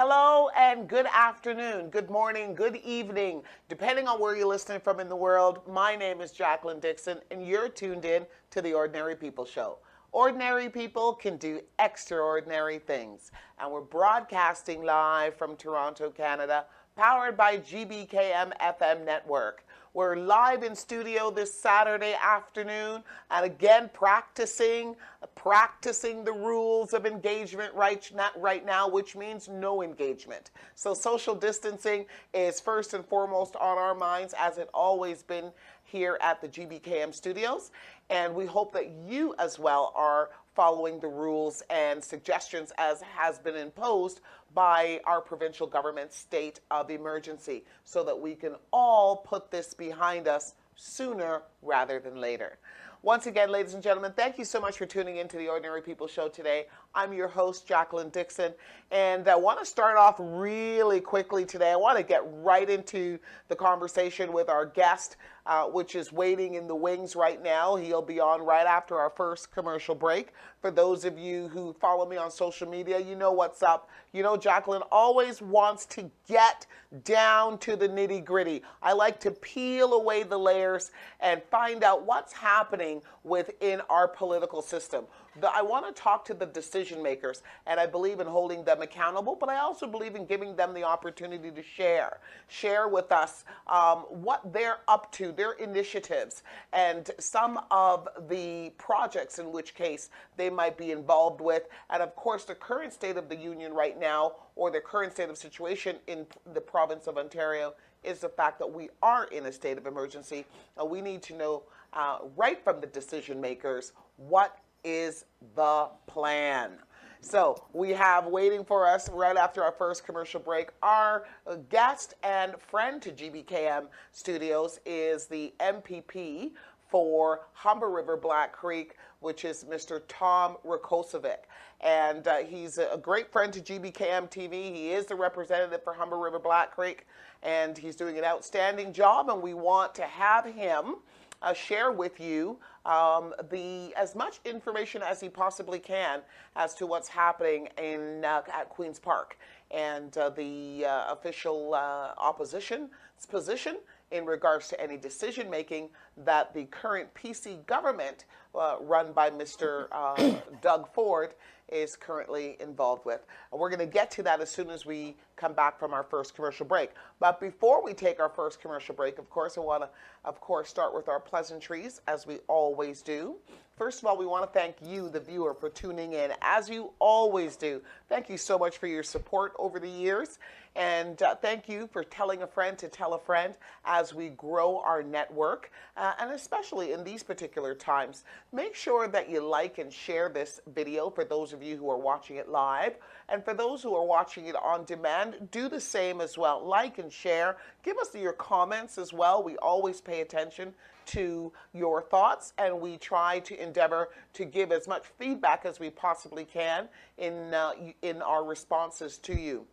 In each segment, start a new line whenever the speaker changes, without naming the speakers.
Hello and good afternoon, good morning, good evening, depending on where you're listening from in the world. My name is Jacqueline Dixon, and you're tuned in to the Ordinary People Show. Ordinary people can do extraordinary things, and we're broadcasting live from Toronto, Canada, powered by GBKM FM Network. We're live in studio this Saturday afternoon, and again practicing the rules of engagement right now, which means no engagement. So social distancing is first and foremost on our minds, as it always been here at the GBKM studios, and we hope that you as well are following the rules and suggestions as has been imposed by our provincial government state of emergency, so that we can all put this behind us sooner rather than later. Once again, ladies and gentlemen, thank you so much for tuning in to the Ordinary People Show today. I'm your host, Jacqueline Dixon, and I want to start off really quickly today. I want to get right into the conversation with our guest, which is waiting in the wings right now. He'll be on right after our first commercial break. For those of you who follow me on social media, you know what's up. You know, Jacqueline always wants to get down to the nitty-gritty. I like to peel away the layers and find out what's happening within our political system. I want to talk to the decision makers, and I believe in holding them accountable, but I also believe in giving them the opportunity to share with us what they're up to, their initiatives, and some of the projects in which case they might be involved with, and of course the current state of the union right now, or the current state of situation in the province of Ontario, is the fact that we are in a state of emergency, and we need to know right from the decision makers what is the plan. So we have waiting for us right after our first commercial break. Our guest and friend to GBKM Studios is the MPP for Humber River Black Creek, which is Mr. Tom Rakocevic. And he's a great friend to GBKM TV. He is the representative for Humber River Black Creek, and he's doing an outstanding job, and we want to have him share with you as much information as he possibly can as to what's happening at Queen's Park, and the official opposition's position in regards to any decision making that the current PC government run by Mr. Doug Ford is currently involved with. And we're going to get to that as soon as we come back from our first commercial break. But before we take our first commercial break, of course, I want to, start with our pleasantries, as we always do. First of all, we want to thank you, the viewer, for tuning in, as you always do. Thank you so much for your support over the years. And thank you for telling a friend to tell a friend as we grow our network. And especially in these particular times, make sure that you like and share this video for those of you who are watching it live. And for those who are watching it on demand, do the same as well. Like and share. Give us your comments as well. We always pay attention to your thoughts, and we try to endeavor to give as much feedback as we possibly can in our responses to you.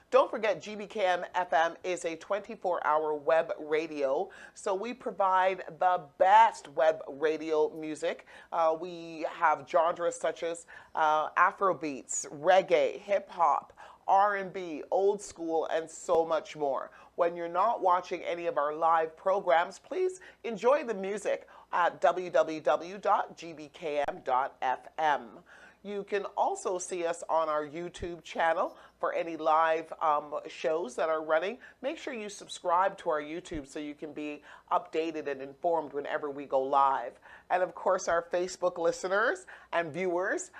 Don't forget, GBKM FM is a 24-hour web radio, so we provide the best web radio music. We have genres such as Afrobeats, reggae, hip-hop, R&B, old school, and so much more. When you're not watching any of our live programs, please enjoy the music at www.gbkm.fm. You can also see us on our YouTube channel for any live shows that are running. Make sure you subscribe to our YouTube so you can be updated and informed whenever we go live. And of course, our Facebook listeners and viewers,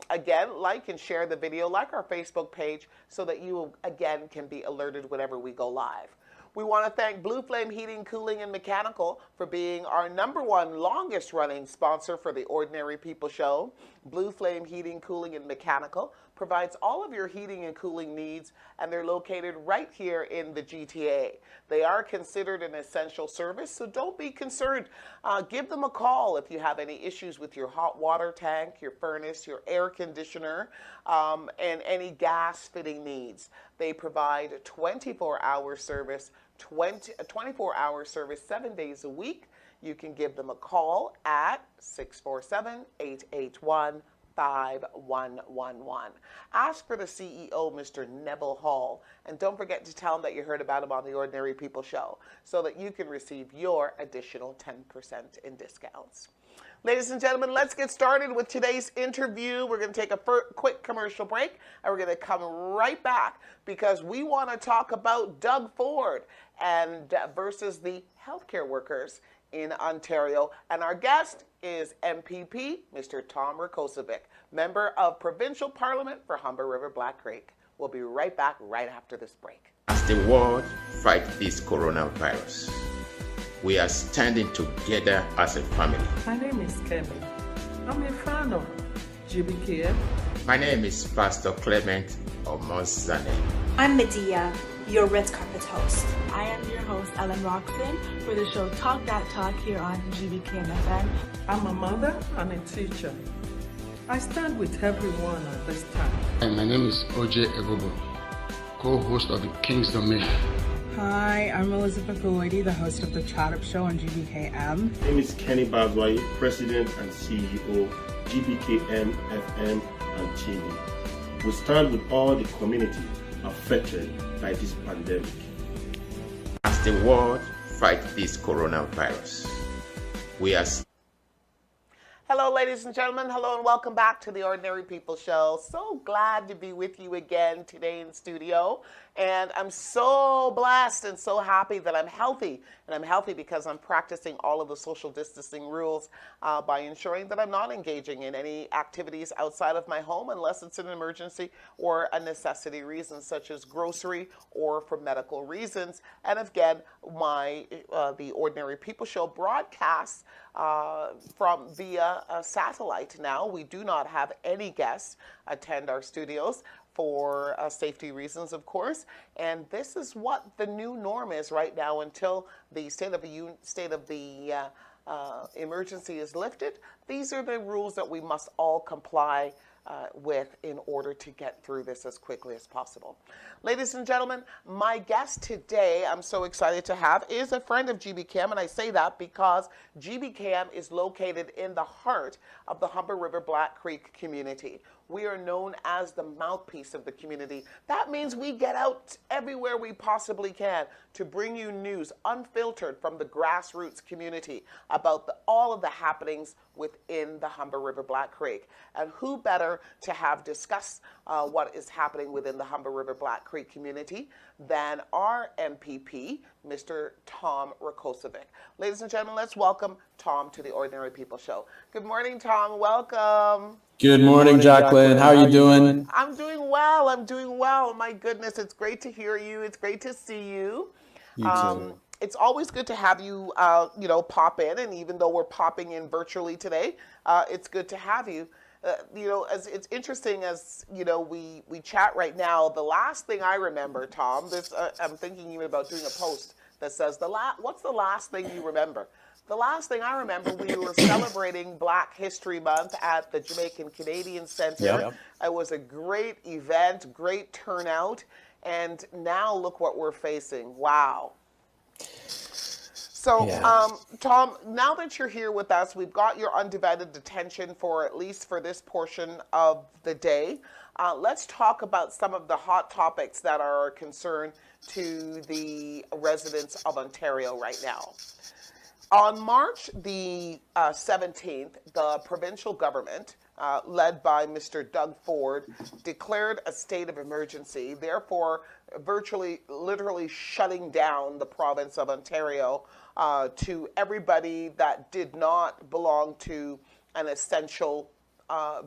again, like and share the video, like our Facebook page, so that you, again, can be alerted whenever we go live. We want to thank Blue Flame Heating, Cooling, and Mechanical for being our #1 longest running sponsor for the Ordinary People Show. Blue Flame Heating, Cooling, and Mechanical provides all of your heating and cooling needs, and they're located right here in the GTA. They are considered an essential service, so don't be concerned. Give them a call if you have any issues with your hot water tank, your furnace, your air conditioner, and any gas fitting needs. They provide 24-hour service, 24-hour service 7 days a week. You can give them a call at 647-881-5555. 5111. Ask for the CEO, Mr. Neville Hall, and don't forget to tell him that you heard about him on the Ordinary People Show so that you can receive your additional 10% in discounts. Ladies and gentlemen, let's get started with today's interview. We're going to take a quick commercial break, and we're going to come right back because we want to talk about Doug Ford and versus the healthcare workers in Ontario. And our guest is MPP, Mr. Tom Rakocevic, member of Provincial Parliament for Humber River Black Creek. We'll be right back right after this break.
As the world fights this coronavirus, we are standing together as a family.
My name is Kemi. I'm a fan of GBKM.
My name is Pastor Clement Omozane.
I'm Medea, your red carpet host.
I am your host, Ellen Roxon, for the show Talk That Talk here on GBKM FM.
I'm a mother and a teacher. I stand with everyone at this time.
And my name is OJ Egobo, co-host of the King's Domain.
Hi, I'm Elizabeth Beloiti, the host of the Chat Up Show on GBKM.
My name is Kenny Bazwai, President and CEO, GBKM FM and TV. We stand with all the community affected by this pandemic.
As the world fights this coronavirus, we are...
Hello, ladies and gentlemen. Hello, and welcome back to the Ordinary People Show. So glad to be with you again today in studio. And I'm so blessed and so happy that I'm healthy. And I'm healthy because I'm practicing all of the social distancing rules by ensuring that I'm not engaging in any activities outside of my home unless it's an emergency or a necessity reason, such as grocery or for medical reasons. And again, the Ordinary People Show broadcasts from via satellite now. We do not have any guests attend our studios for safety reasons, of course. And this is what the new norm is right now until the state of the emergency is lifted. These are the rules that we must all comply with in order to get through this as quickly as possible. Ladies and gentlemen, my guest today, I'm so excited to have, is a friend of GBKM, and I say that because GBKM is located in the heart of the Humber River Black Creek community. We are known as the mouthpiece of the community. That means we get out everywhere we possibly can to bring you news unfiltered from the grassroots community about all of the happenings within the Humber River Black Creek. And who better to have discussed what is happening within the Humber River Black Creek community than our MPP, Mr. Tom Rakocevic. Ladies and gentlemen, let's welcome Tom to the Ordinary People Show. Good morning, Tom. Welcome.
Good morning, Jacqueline. How are you doing?
I'm doing well. I'm doing well. My goodness, it's great to hear you. It's great to see you.
You too.
It's always good to have you, pop in. And even though we're popping in virtually today, it's good to have you. As it's interesting as, we chat right now, the last thing I remember, Tom, I'm thinking even about doing a post that says, what's the last thing you remember? The last thing I remember, we were celebrating Black History Month at the Jamaican Canadian Centre. Yep. It was a great event, great turnout, and now look what we're facing. Wow. So, Tom, now that you're here with us, we've got your undivided attention for at least for this portion of the day. Let's talk about some of the hot topics that are a concern to the residents of Ontario right now. On March the 17th, the provincial government, led by Mr. Doug Ford, declared a state of emergency, therefore literally shutting down the province of Ontario to everybody that did not belong to an essential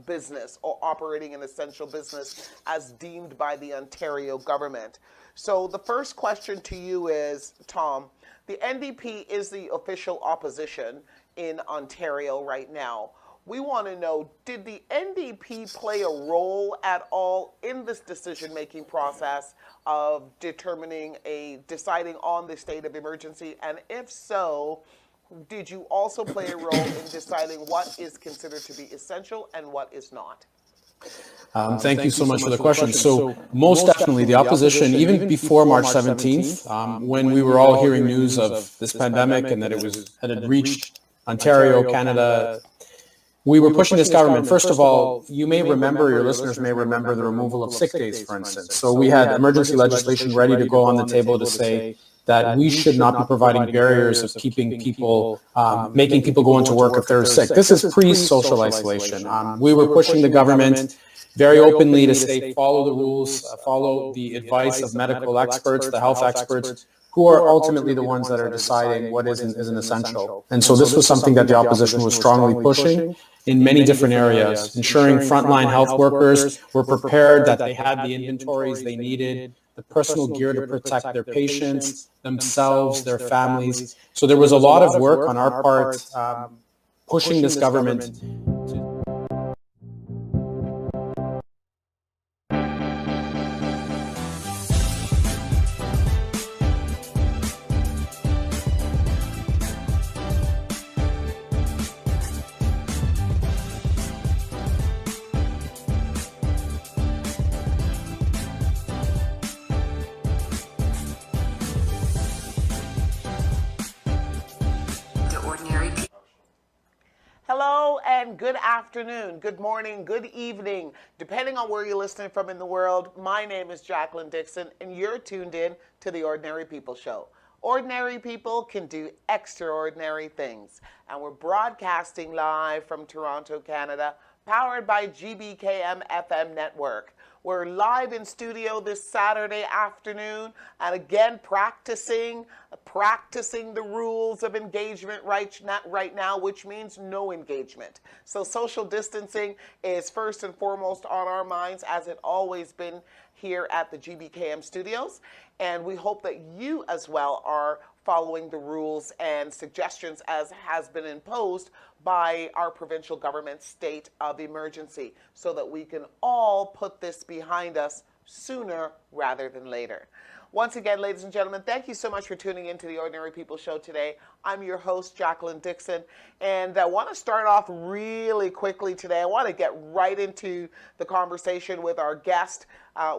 business or operating an essential business as deemed by the Ontario government. So the first question to you is, Tom, the NDP is the official opposition in Ontario right now. We want to know, did the NDP play a role at all in this decision-making process of deciding on the state of emergency? And if so, did you also play a role in deciding what is considered to be essential and what is not?
Thank you so much for the question. So most definitely the opposition, even before March 17th, when we were all hearing news of this pandemic and that it had reached Ontario, Canada, we were pushing this government. First of all, you may remember, your listeners may remember the removal of sick days, for instance. So we had emergency legislation ready to go on the table to say that we should not be providing barriers of keeping people, making people go into work if they're sick. This is pre-social isolation. We were pushing the government very openly to say, follow the rules, follow the advice of medical experts, the health experts, who are ultimately the ones that are deciding what isn't essential. And so this was something that the opposition was strongly pushing in many different areas, ensuring frontline health workers were prepared, that they had the inventories they needed, the personal gear to protect their patients, themselves, their families. So there was a lot of work on our part pushing this government.
Hello and good afternoon, good morning, good evening, depending on where you're listening from in the world. My name is Jacqueline Dixon, and you're tuned in to the Ordinary People Show. Ordinary people can do extraordinary things, and we're broadcasting live from Toronto, Canada, powered by GBKM FM Network. We're live in studio this Saturday afternoon, and again practicing the rules of engagement right now, which means no engagement. So social distancing is first and foremost on our minds, as it always been here at the GBKM studios, and we hope that you as well are following the rules and suggestions as has been imposed by our provincial government state of emergency, so that we can all put this behind us sooner rather than later. Once again, ladies and gentlemen, thank you so much for tuning in to the Ordinary People Show today. I'm your host, Jacqueline Dixon, and I want to start off really quickly today. I want to get right into the conversation with our guest,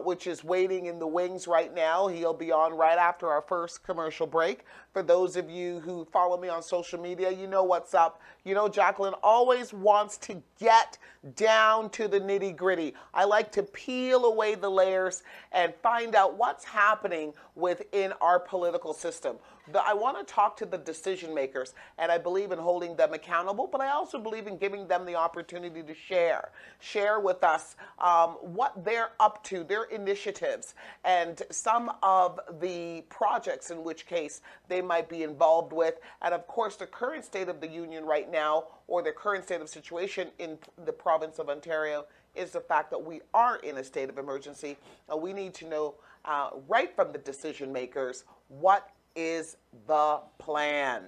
which is waiting in the wings right now. He'll be on right after our first commercial break. For those of you who follow me on social media, you know what's up. You know Jacqueline always wants to get down to the nitty-gritty. I like to peel away the layers and find out what's happening within our political system. I want to talk to the decision makers, and I believe in holding them accountable, but I also believe in giving them the opportunity to share with us what they're up to, their initiatives, and some of the projects in which case they might be involved with, and of course the current state of the union right now, or the current state of situation in the province of Ontario, is the fact that we are in a state of emergency. We need to know right from the decision makers what is the plan.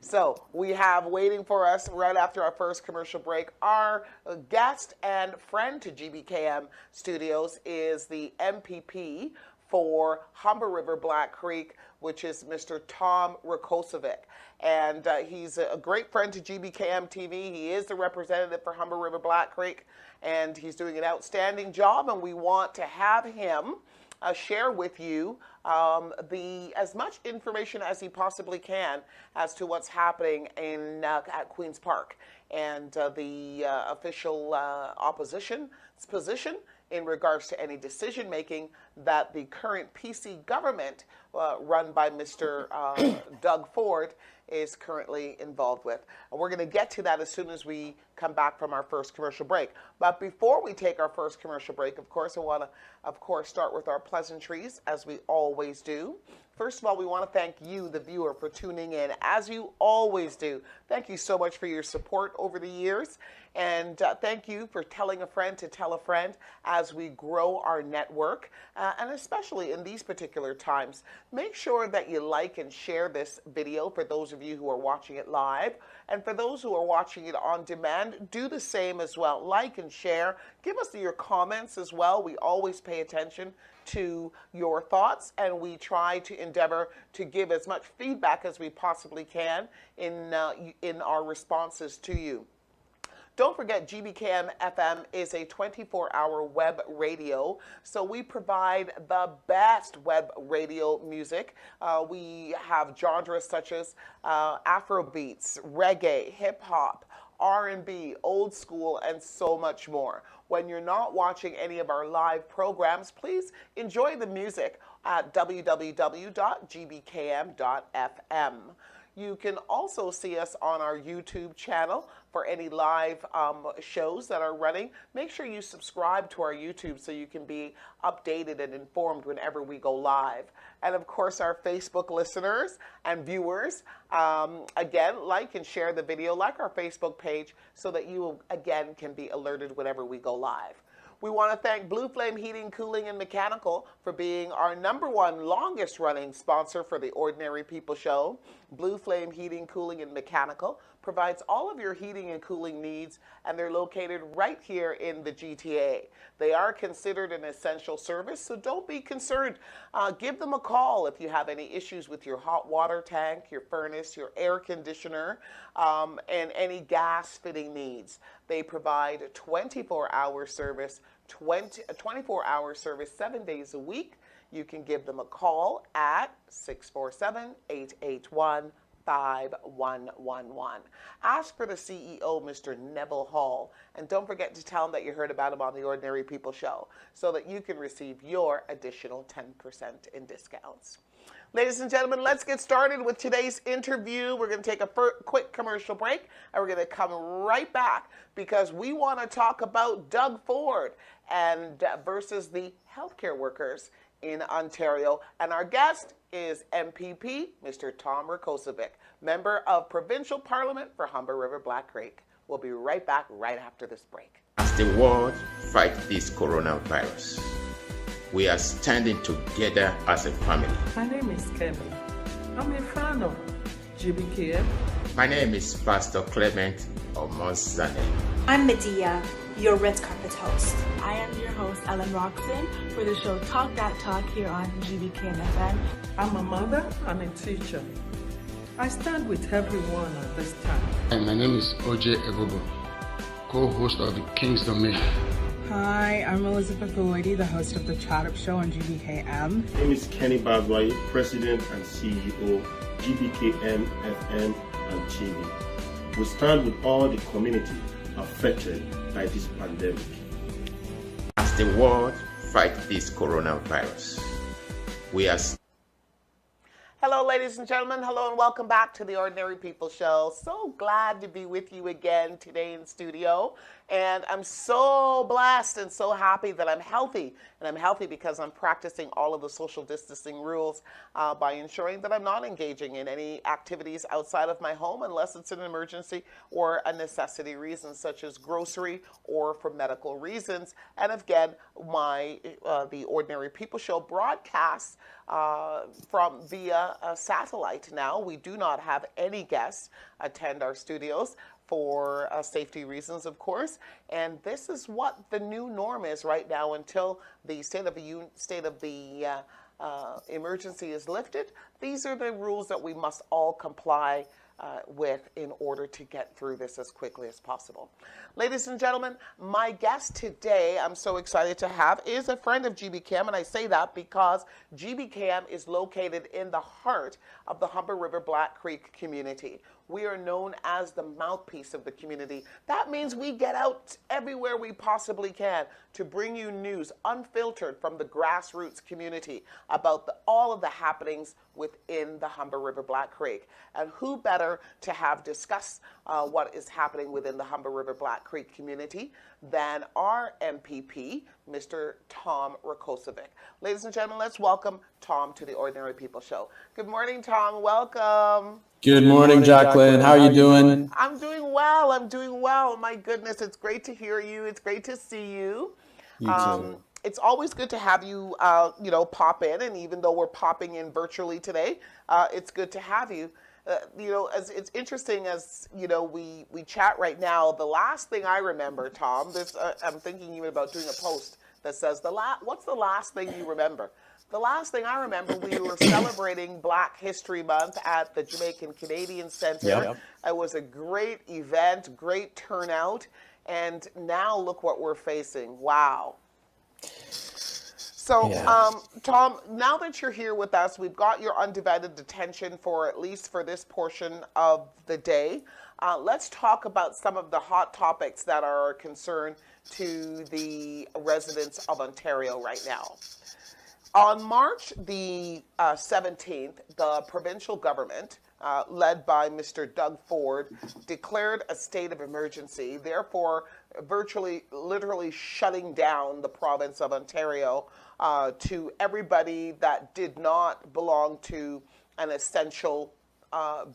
So we have waiting for us right after our first commercial break. Our guest and friend to GBKM Studios is the MPP for Humber River Black Creek, which is Mr. Tom Rakocevic. And he's a great friend to GBKM TV. He is the representative for Humber River Black Creek, and he's doing an outstanding job, and we want to have him share with you as much information as he possibly can as to what's happening at Queen's Park and the official opposition's position in regards to any decision making that the current PC government run by Mr. Doug Ford is currently involved with. And we're going to get to that as soon as we come back from our first commercial break. But before we take our first commercial break, of course, I want to, start with our pleasantries, as we always do. First of all, we want to thank you, the viewer, for tuning in, as you always do. Thank you so much for your support over the years. And thank you for telling a friend to tell a friend as we grow our network. And especially in these particular times, make sure that you like and share this video for those of you who are watching it live. And for those who are watching it on demand, do the same as well. Like and share. Give us your comments as well. We always pay attention to your thoughts, and we try to endeavor to give as much feedback as we possibly can in our responses to you. Don't forget, GBKM FM is a 24-hour web radio, so we provide the best web radio music. We have genres such as Afrobeats, reggae, hip-hop, R&B, old school, and so much more. When you're not watching any of our live programs, please enjoy the music at www.gbkm.fm. You can also see us on our YouTube channel for any live shows that are running. Make sure you subscribe to our YouTube so you can be updated and informed whenever we go live. And of course, our Facebook listeners and viewers, again, like and share the video, like our Facebook page, so that you, again, can be alerted whenever we go live. We want to thank Blue Flame Heating, Cooling, and Mechanical for being our #1 longest running sponsor for the Ordinary People Show. Blue Flame Heating, Cooling, and Mechanical provides all of your heating and cooling needs, and they're located right here in the GTA. They are considered an essential service, so don't be concerned. Give them a call if you have any issues with your hot water tank, your furnace, your air conditioner, and any gas fitting needs. They provide a 24-hour service, 24-hour service 7 days a week. You can give them a call at 647-881-5111. Ask for the CEO, Mr. Neville Hall, and don't forget to tell him that you heard about him on the Ordinary People Show so that you can receive your additional 10% in discounts. Ladies and gentlemen, let's get started with today's interview. We're going to take a quick commercial break, and we're going to come right back because we want to talk about Doug Ford and versus the healthcare workers in Ontario. And our guest is MPP, Mr. Tom Rakocevic, member of Provincial Parliament for Humber River Black Creek. We'll be right back right after this break.
As the world fights this coronavirus, we are standing together as a family.
My name is Kemi. I'm a fan of GBKM.
My name is Pastor Clement Omozane.
I'm Medea, your red carpet host.
I am your host, Ellen Roxon, for the show Talk That Talk here on GBKM FM.
I'm a mother and a teacher. I stand with everyone at this time.
And my name is OJ Ebobo, co-host of the King's Domain.
Hi, I'm Elizabeth Aloidi, the host of the Chat Up Show on GBKM.
My name is Kenny Bagwai, President and CEO, GBKM FM and TV. We stand with all the community affected by this pandemic.
As the world fights this coronavirus, we are...
Hello, ladies and gentlemen. Hello, and welcome back to the Ordinary People Show. So glad to be with you again today in studio. And I'm so blessed and so happy that I'm healthy. And I'm healthy because I'm practicing all of the social distancing rules by ensuring that I'm not engaging in any activities outside of my home unless it's an emergency or a necessity reason, such as grocery or for medical reasons. And again, the Ordinary People Show broadcasts from via satellite now. We do not have any guests attend our studios for safety reasons, of course, and this is what the new norm is right now until the state of the emergency is lifted. These are the rules that we must all comply with in order to get through this as quickly as possible. Ladies and gentlemen, my guest today, I'm so excited to have, is a friend of GBKM, and I say that because GBKM is located in the heart of the Humber River Black Creek community. We are known as the mouthpiece of the community. That means we get out everywhere we possibly can to bring you news unfiltered from the grassroots community about all of the happenings within the Humber River Black Creek. And who better to have discuss what is happening within the Humber River Black Creek community than our MPP, Mr. Tom Rakocevic. Ladies and gentlemen, let's welcome Tom to the Ordinary People Show. Good morning, Tom. Welcome.
Good morning, Jacqueline. How are you doing?
I'm doing well. I'm doing well. My goodness, it's great to hear you. It's great to see you.
You too.
It's always good to have you, pop in. And even though we're popping in virtually today, it's good to have you. As it's interesting as, we chat right now, the last thing I remember, Tom, I'm thinking even about doing a post that says, what's the last thing you remember? The last thing I remember, we were celebrating Black History Month at the Jamaican Canadian Centre. Yep. It was a great event, great turnout, and now look what we're facing. Wow. So, Tom, now that you're here with us, we've got your undivided attention for at least for this portion of the day. let's talk about some of the hot topics that are a concern to the residents of Ontario right now. On March the 17th, the provincial government, led by Mr. Doug Ford, declared a state of emergency, therefore virtually, literally shutting down the province of Ontario to everybody that did not belong to an essential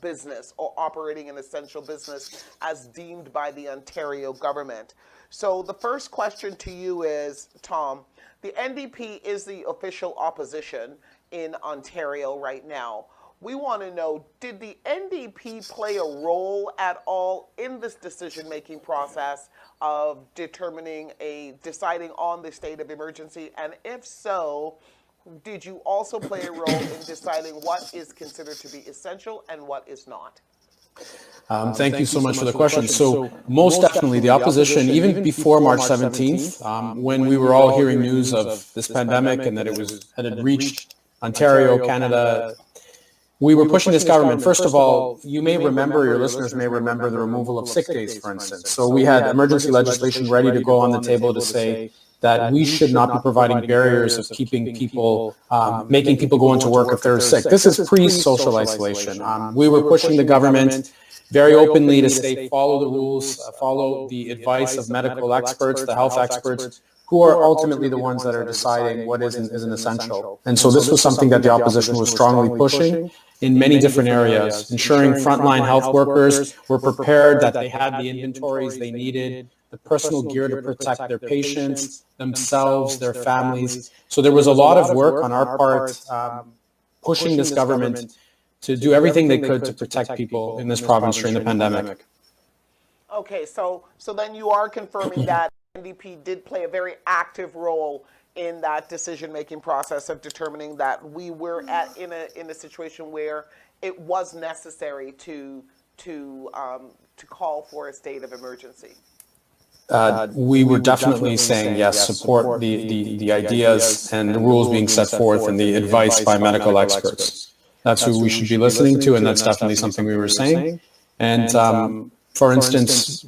business or operating an essential business as deemed by the Ontario government. So the first question to you is, Tom, the NDP is the official opposition in Ontario right now. We want to know, did the NDP play a role at all in this decision-making process of deciding on the state of emergency? And if so, did you also play a role in deciding what is considered to be essential and what is not?
Thank you so much for the question. So most definitely the opposition, even before March 17th, when we were all hearing news of this pandemic and that it had reached Ontario, Canada, we were pushing this government. First of all, you may remember, your listeners may remember the removal of sick days, for instance. So we had emergency legislation ready to go on the table to say that we should not be providing barriers of keeping people, making people go into work if they're sick. This is pre-social isolation. We were pushing the government very openly to say, follow the rules, follow the advice of medical experts, the health experts, who are ultimately the ones that are deciding what isn't essential. And so this was something that the opposition was strongly pushing in many different areas, ensuring frontline health workers were prepared, that they had the inventories they needed, the personal gear to protect their patients, themselves, their families. So there was a lot of work on our part pushing this government to do everything they could to protect people in this province during the pandemic.
Okay, so then you are confirming that NDP did play a very active role in that decision-making process of determining that we were in a situation where it was necessary to call for a state of emergency.
We were definitely saying yes, support the ideas and the rules being set forth and the advice by medical experts. That's who we should be listening to, and that's definitely something we were saying. And for instance,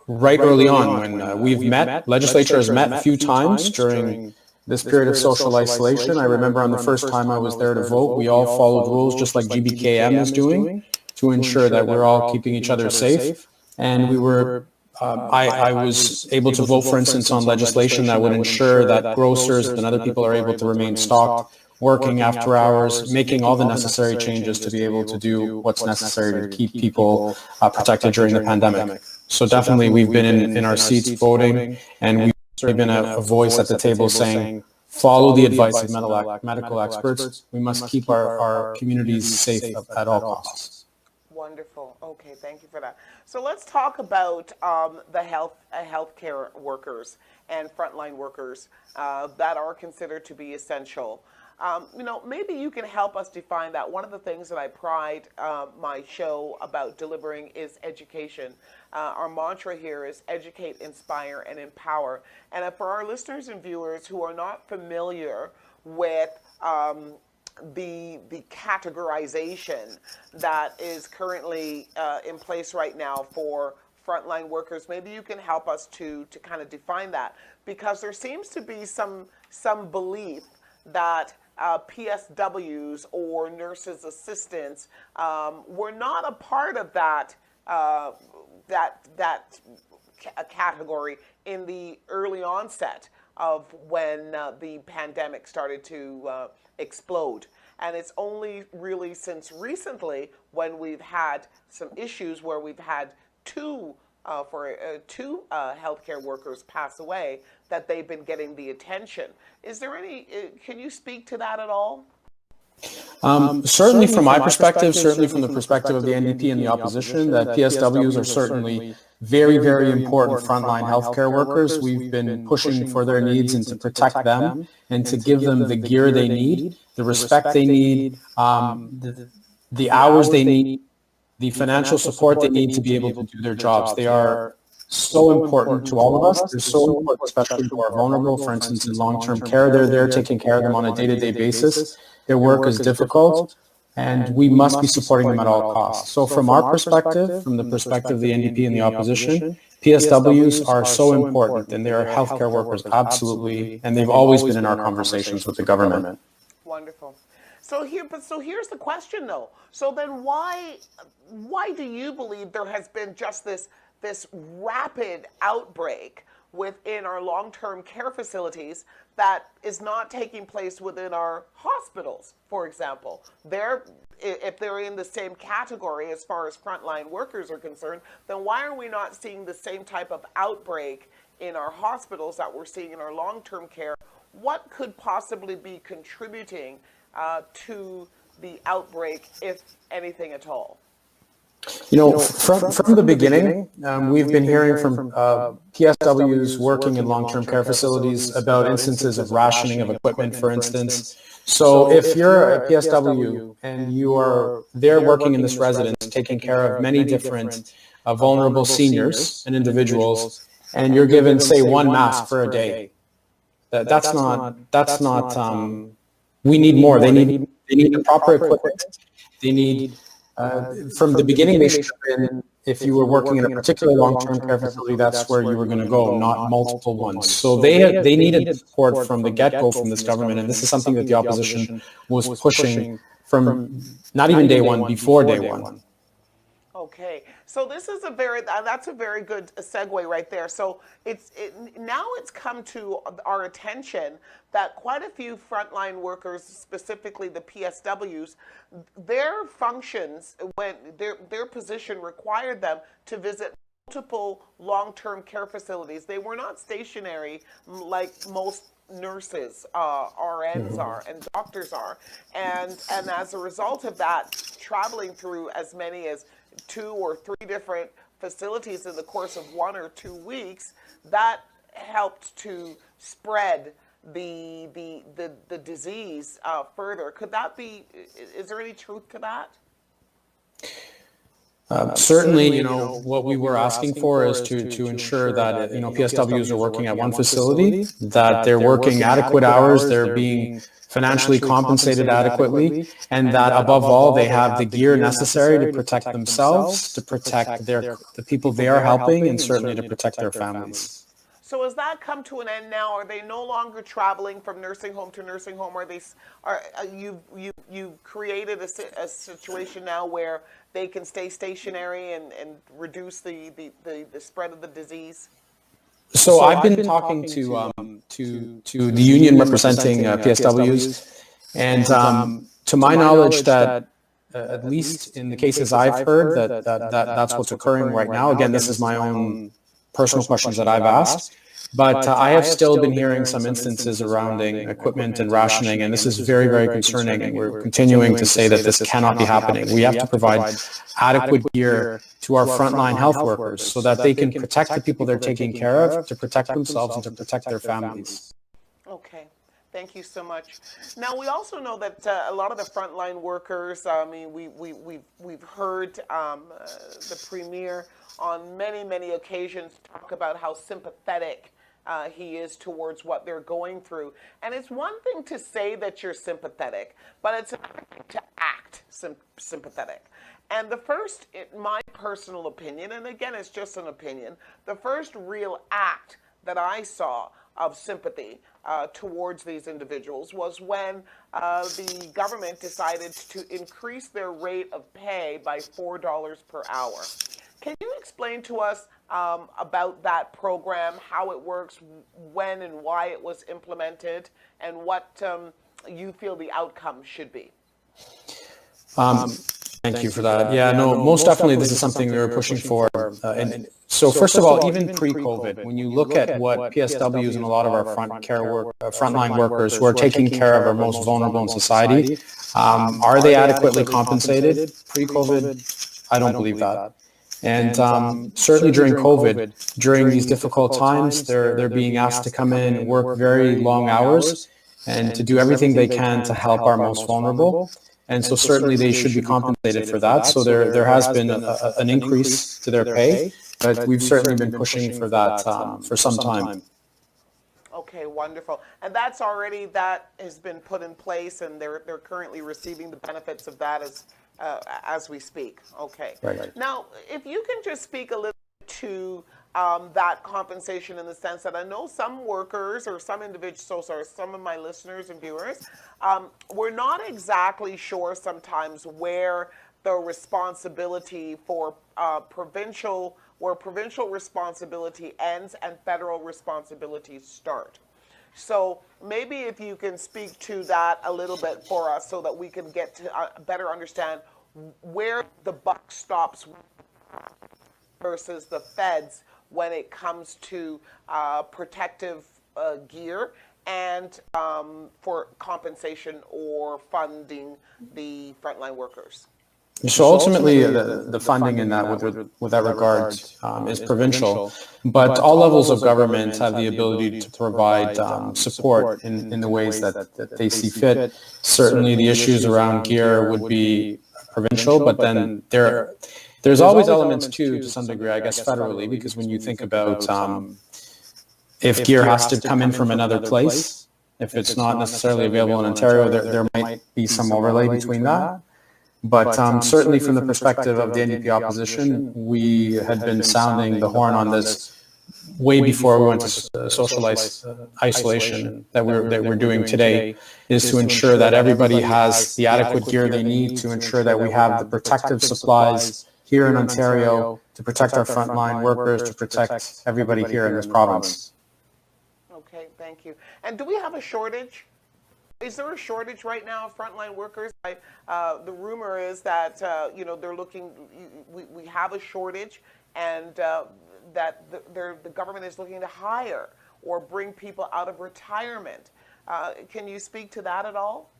right early on, when we've met, legislature has met a few times during this period of social isolation. I remember on the first time I was there to vote, we all followed rules just like GBKM is doing to ensure that we're all keeping each other safe. And we were, I was able to vote, for instance, on legislation that would ensure that grocers and other people are able to remain stocked, working after hours, making all the necessary changes to be able to do what's necessary to keep people protected during the pandemic. So definitely we've been in our seats voting, and we've been a voice at the table saying, follow the advice of medical experts. We must keep our communities safe at all costs.
Wonderful. Okay, thank you for that. So let's talk about the healthcare workers and frontline workers that are considered to be essential. You know, maybe you can help us define that. One of the things that I pride my show about delivering is education. Our mantra here is educate, inspire, and empower. And for our listeners and viewers who are not familiar with the categorization that is currently in place right now for frontline workers, maybe you can help us to kind of define that, because there seems to be some belief that PSWs or nurses assistants were not a part of that category in the early onset of when the pandemic started to explode. And it's only really since recently, when we've had some issues where we've had two healthcare workers pass away, that they've been getting the attention. Is there any, can you speak to that at all?
Certainly from my perspective, certainly from the perspective of the NDP and the opposition, that PSWs are certainly very, very important frontline healthcare workers. We've been pushing for their needs and to protect them and to give them the gear they need, the respect they need, the hours they need, the financial support they need to be able to do their jobs. They are so important to all of us. They're so important, especially who are vulnerable, for instance, in long-term care. They're there taking care of them on a day-to-day basis. Their work is difficult. and we must be supporting them at all costs. So from our perspective, from the perspective of the NDP and the opposition, PSWs are so important, and they are healthcare workers, absolutely, and they've always been in our conversations with the government.
Wonderful. So here's the question, though. So then why do you believe there has been just this rapid outbreak within our long-term care facilities that is not taking place within our hospitals, for example? If they're in the same category as far as frontline workers are concerned, then why are we not seeing the same type of outbreak in our hospitals that we're seeing in our long-term care? What could possibly be contributing to the outbreak, if anything at all?
You know, from the beginning, we've been hearing from PSWs working in long-term care facilities about instances of rationing of equipment, for instance. So if you're a PSW and you are there working in this residence, taking care of many different vulnerable seniors and individuals, and you're given, say, one mask for a day, that's not. We need more. They need the proper equipment. They need. From the beginning, they should have been, if you were working in a particular long-term care facility, that's where you were going to go, not multiple ones. So they needed support from the get-go from this government, and this is something that the opposition was pushing from not even day one, before day one.
Okay, so this is that's a very good segue right there. So now it's come to our attention that quite a few frontline workers, specifically the PSWs, their functions, when their position required them to visit multiple long-term care facilities. They were not stationary like most nurses, RNs are, and doctors are, and as a result of that, traveling through as many as 2 or 3 different facilities in the course of 1 or 2 weeks, that helped to spread the disease further. Could that be? Is there any truth to that?
Certainly, you know, what we were asking for is to ensure that, you know, PSWs are working at one facility, that they're working adequate hours, they're being financially compensated adequately, and that above all, they have the gear necessary to protect themselves, to protect the people they are helping, and certainly to protect their families.
So has that come to an end now? Are they no longer traveling from nursing home to nursing home? You've created a situation now where they can stay stationary and reduce the spread of the disease?
So I've been talking to the union representing PSWs, and to my knowledge, that at least in the cases I've heard, that's what's occurring right now. Again, this is my own personal questions that I've asked, but I have still been hearing some instances surrounding equipment and rationing, and this is very, very concerning, and we're continuing to say that this cannot be happening. We have to provide adequate gear to our frontline health workers so that they can protect the people they're taking care of, to protect themselves, and to protect their families.
Okay. Thank you so much. Now, we also know that a lot of the frontline workers, I mean, we've heard the Premier on many occasions talk about how sympathetic he is towards what they're going through. And it's one thing to say that you're sympathetic, but it's another thing to act sympathetic. And the first, in my personal opinion, and again, it's just an opinion, the first real act that I saw of sympathy towards these individuals was when the government decided to increase their rate of pay by $4 per hour. Can you explain to us about that program, how it works, when and why it was implemented, and what you feel the outcome should be?
Thank you for that. Yeah, no, most definitely this is something we were pushing for. And so first of all, even pre-COVID, when you look at what PSWs and a lot of our frontline workers who are taking care of our most vulnerable in society, are they adequately compensated pre-COVID? I don't believe that. And certainly during COVID, during these difficult times, they're being asked to come in and work very long hours and to do everything they can to help our most vulnerable. And so certainly they should be compensated for that. So there has been an increase to their pay, but we've certainly been pushing for that for some time.
Okay, wonderful. And that has been put in place, and they're currently receiving the benefits of that as we speak. Okay.
Right.
Now, if you can just speak a little bit to that compensation, in the sense that I know some workers or some individuals, some of my listeners and viewers, we're not exactly sure sometimes where the responsibility for provincial responsibility ends and federal responsibilities start. So maybe if you can speak to that a little bit for us, so that we can get to better understand where the buck stops versus the feds when it comes to protective gear and for compensation or funding the frontline workers.
So ultimately, the funding in that, with that regard, is provincial, but all levels of government have the ability to provide support in the ways that they see fit. Certainly, the issues around gear would be provincial, but then there's always elements too, to some degree, I guess, federally, because when you think about if gear has to come in from another place, if it's not necessarily available in Ontario, there might be some overlay between that. But certainly from the perspective of the NDP opposition, we had been sounding the horn on this way before we went to social isolation that we're doing today, is to ensure that everybody has the adequate gear they need, to ensure that we have the protective supplies here in Ontario to protect our frontline workers, to protect everybody here in this province.
Okay, thank you. And do we have a shortage? Is there a shortage right now of frontline workers? The rumor is that they're looking. We have a shortage, and that the government is looking to hire or bring people out of retirement. Can you speak to that at all?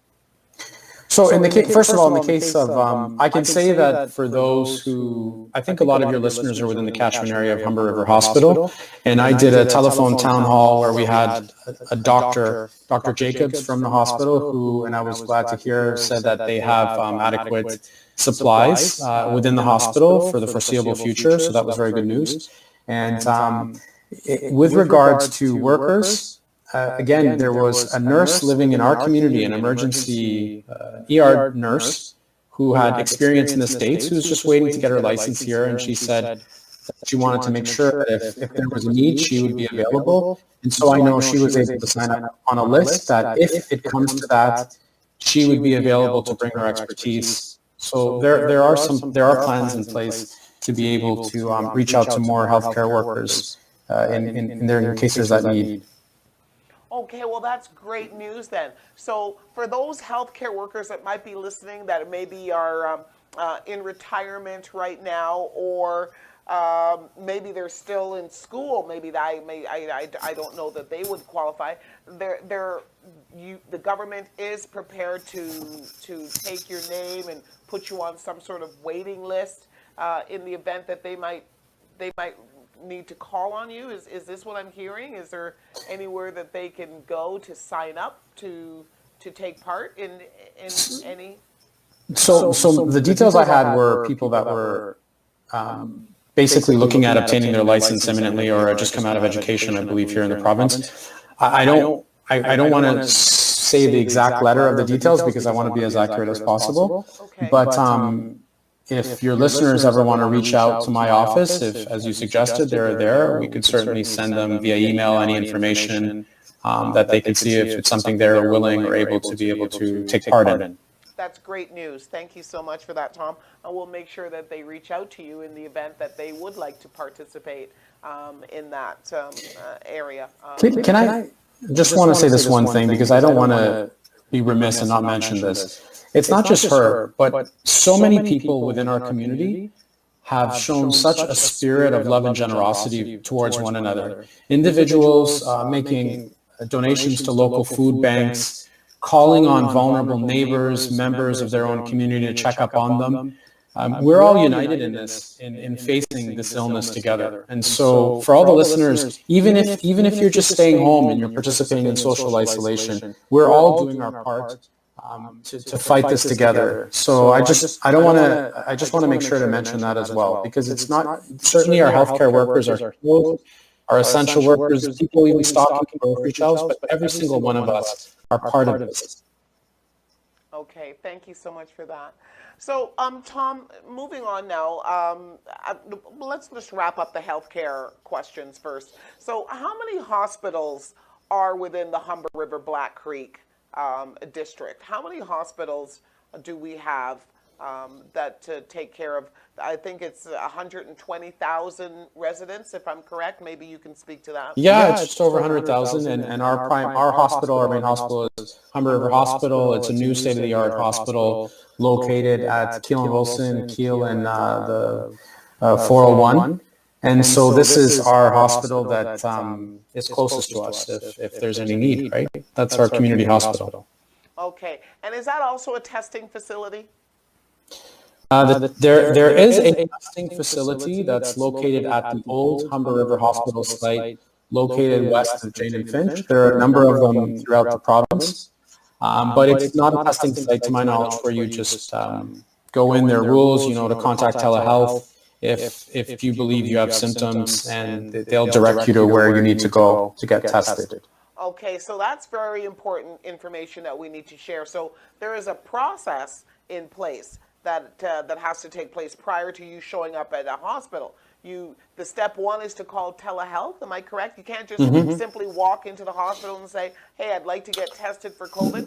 So first of all, in the case of, I can say that for those who, I think a lot of your listeners are within the catchment area of Humber River Hospital, and I did a telephone town hall where we had a Dr. Jacobs from the hospital, who, and I was glad to hear, said that they have adequate supplies within the hospital for the foreseeable future, so that was very good news. And with regards to workers, again, there was a nurse living in our community, an emergency ER nurse who had experience in the States, who was just waiting to get her license here, and she said that she wanted to make sure that if there was a need, she would be available. And so I know she was able to sign up on a list that if it comes to that, she would be available to bring her expertise. So there are plans in place to be able to reach out to more healthcare workers in their cases that need.
Okay, well, that's great news then. So for those healthcare workers that might be listening, that maybe are in retirement right now, or maybe they're still in school, maybe I don't know that they would qualify. The government is prepared to take your name and put you on some sort of waiting list in the event that they might need to call on you. Is this what I'm hearing? Is there anywhere that they can go to sign up to take part in any? So
the details I had were people that were basically looking at obtaining their license imminently, or had just come out of education, I believe, here in the province. I don't want to say the exact letter of the details, because I want to be as accurate as possible.
Okay.
But if your listeners ever want to reach out to my office, if, as you suggested, they're there, we could certainly send them via email any information that they can see if it's something they're willing or able to take part in.
That's great news. Thank you so much for that, Tom. And we'll make sure that they reach out to you in the event that they would like to participate in that area.
Can I just want to say this one thing, because I don't want to be remiss and not mention this. It's not just her, but so many people within our community have shown such a spirit of love and generosity towards one another. Individuals making donations to local food banks, calling on vulnerable neighbors, members of their own community to check up on them. We're all united in this, in facing this illness together. And so for all the listeners, even if you're just staying home and you're participating in social isolation, we're all doing our part to fight this together. So I just want to make sure to mention that as well, because it's not, certainly our healthcare workers are our essential workers, people even stocking grocery shelves, but every single one of us are part of this.
Okay, thank you so much for that. So, Tom, moving on now, let's just wrap up the healthcare questions first. So, how many hospitals are within the Humber River Black Creek district? How many hospitals do we have that take care of? I think it's 120,000 residents, if I'm correct. Maybe you can speak to that.
Yeah, it's just over 100,000, and our hospital, our main hospital is Humber River Hospital. It's a new state-of-the-art hospital located at Keele and Wilson, Keele and the 401. And so this is our hospital that is closest to us if there's any need, right? That's our community hospital.
Okay, and is that also a testing facility?
There is a testing facility that's located at the old Humber River Hospital site, located west of Jane and Finch. There are a number of them throughout the province, but it's not a testing site, to my knowledge, where you just go in. There are rules, to contact telehealth if you believe you have symptoms, and they'll direct you to where you need to go to get tested.
Okay, so that's very important information that we need to share. So there is a process in place that has to take place prior to you showing up at a hospital. The step one is to call telehealth. Am I correct? You can't just simply walk into the hospital and say, "Hey, I'd like to get tested for COVID."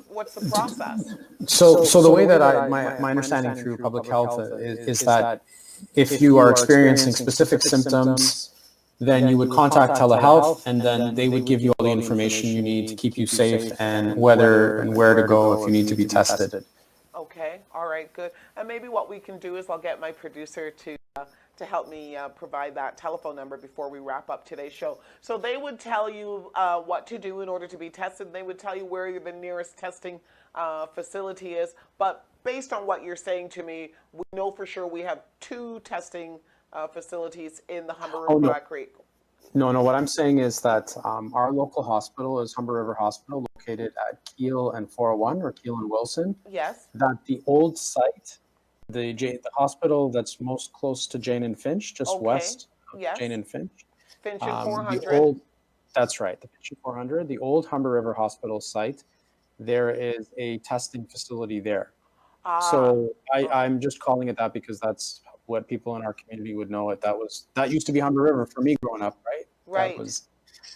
What's the process?
So the way that my understanding through public health is that if you are experiencing specific symptoms, then you would contact telehealth, and then they would give you all the information you need to keep you safe and whether and where to go if you need to be tested.
Okay, all right, good. And maybe what we can do is I'll get my producer to help me provide that telephone number before we wrap up today's show. So they would tell you what to do in order to be tested. They would tell you where the nearest testing facility is. But based on what you're saying to me, we know for sure we have 2 testing facilities in the Humber River Black Creek.
No, what I'm saying is that our local hospital is Humber River Hospital, located at Keele and 401, or Keele and Wilson.
Yes.
That the old site, the hospital that's most close to Jane and Finch, just west of Jane and Finch.
Finch and 400.
That's right, the Finch and 400, the old Humber River Hospital site. There is a testing facility there. So I'm just calling it that because that's what people in our community would know it. That used to be Humber River for me growing up, right?
Right.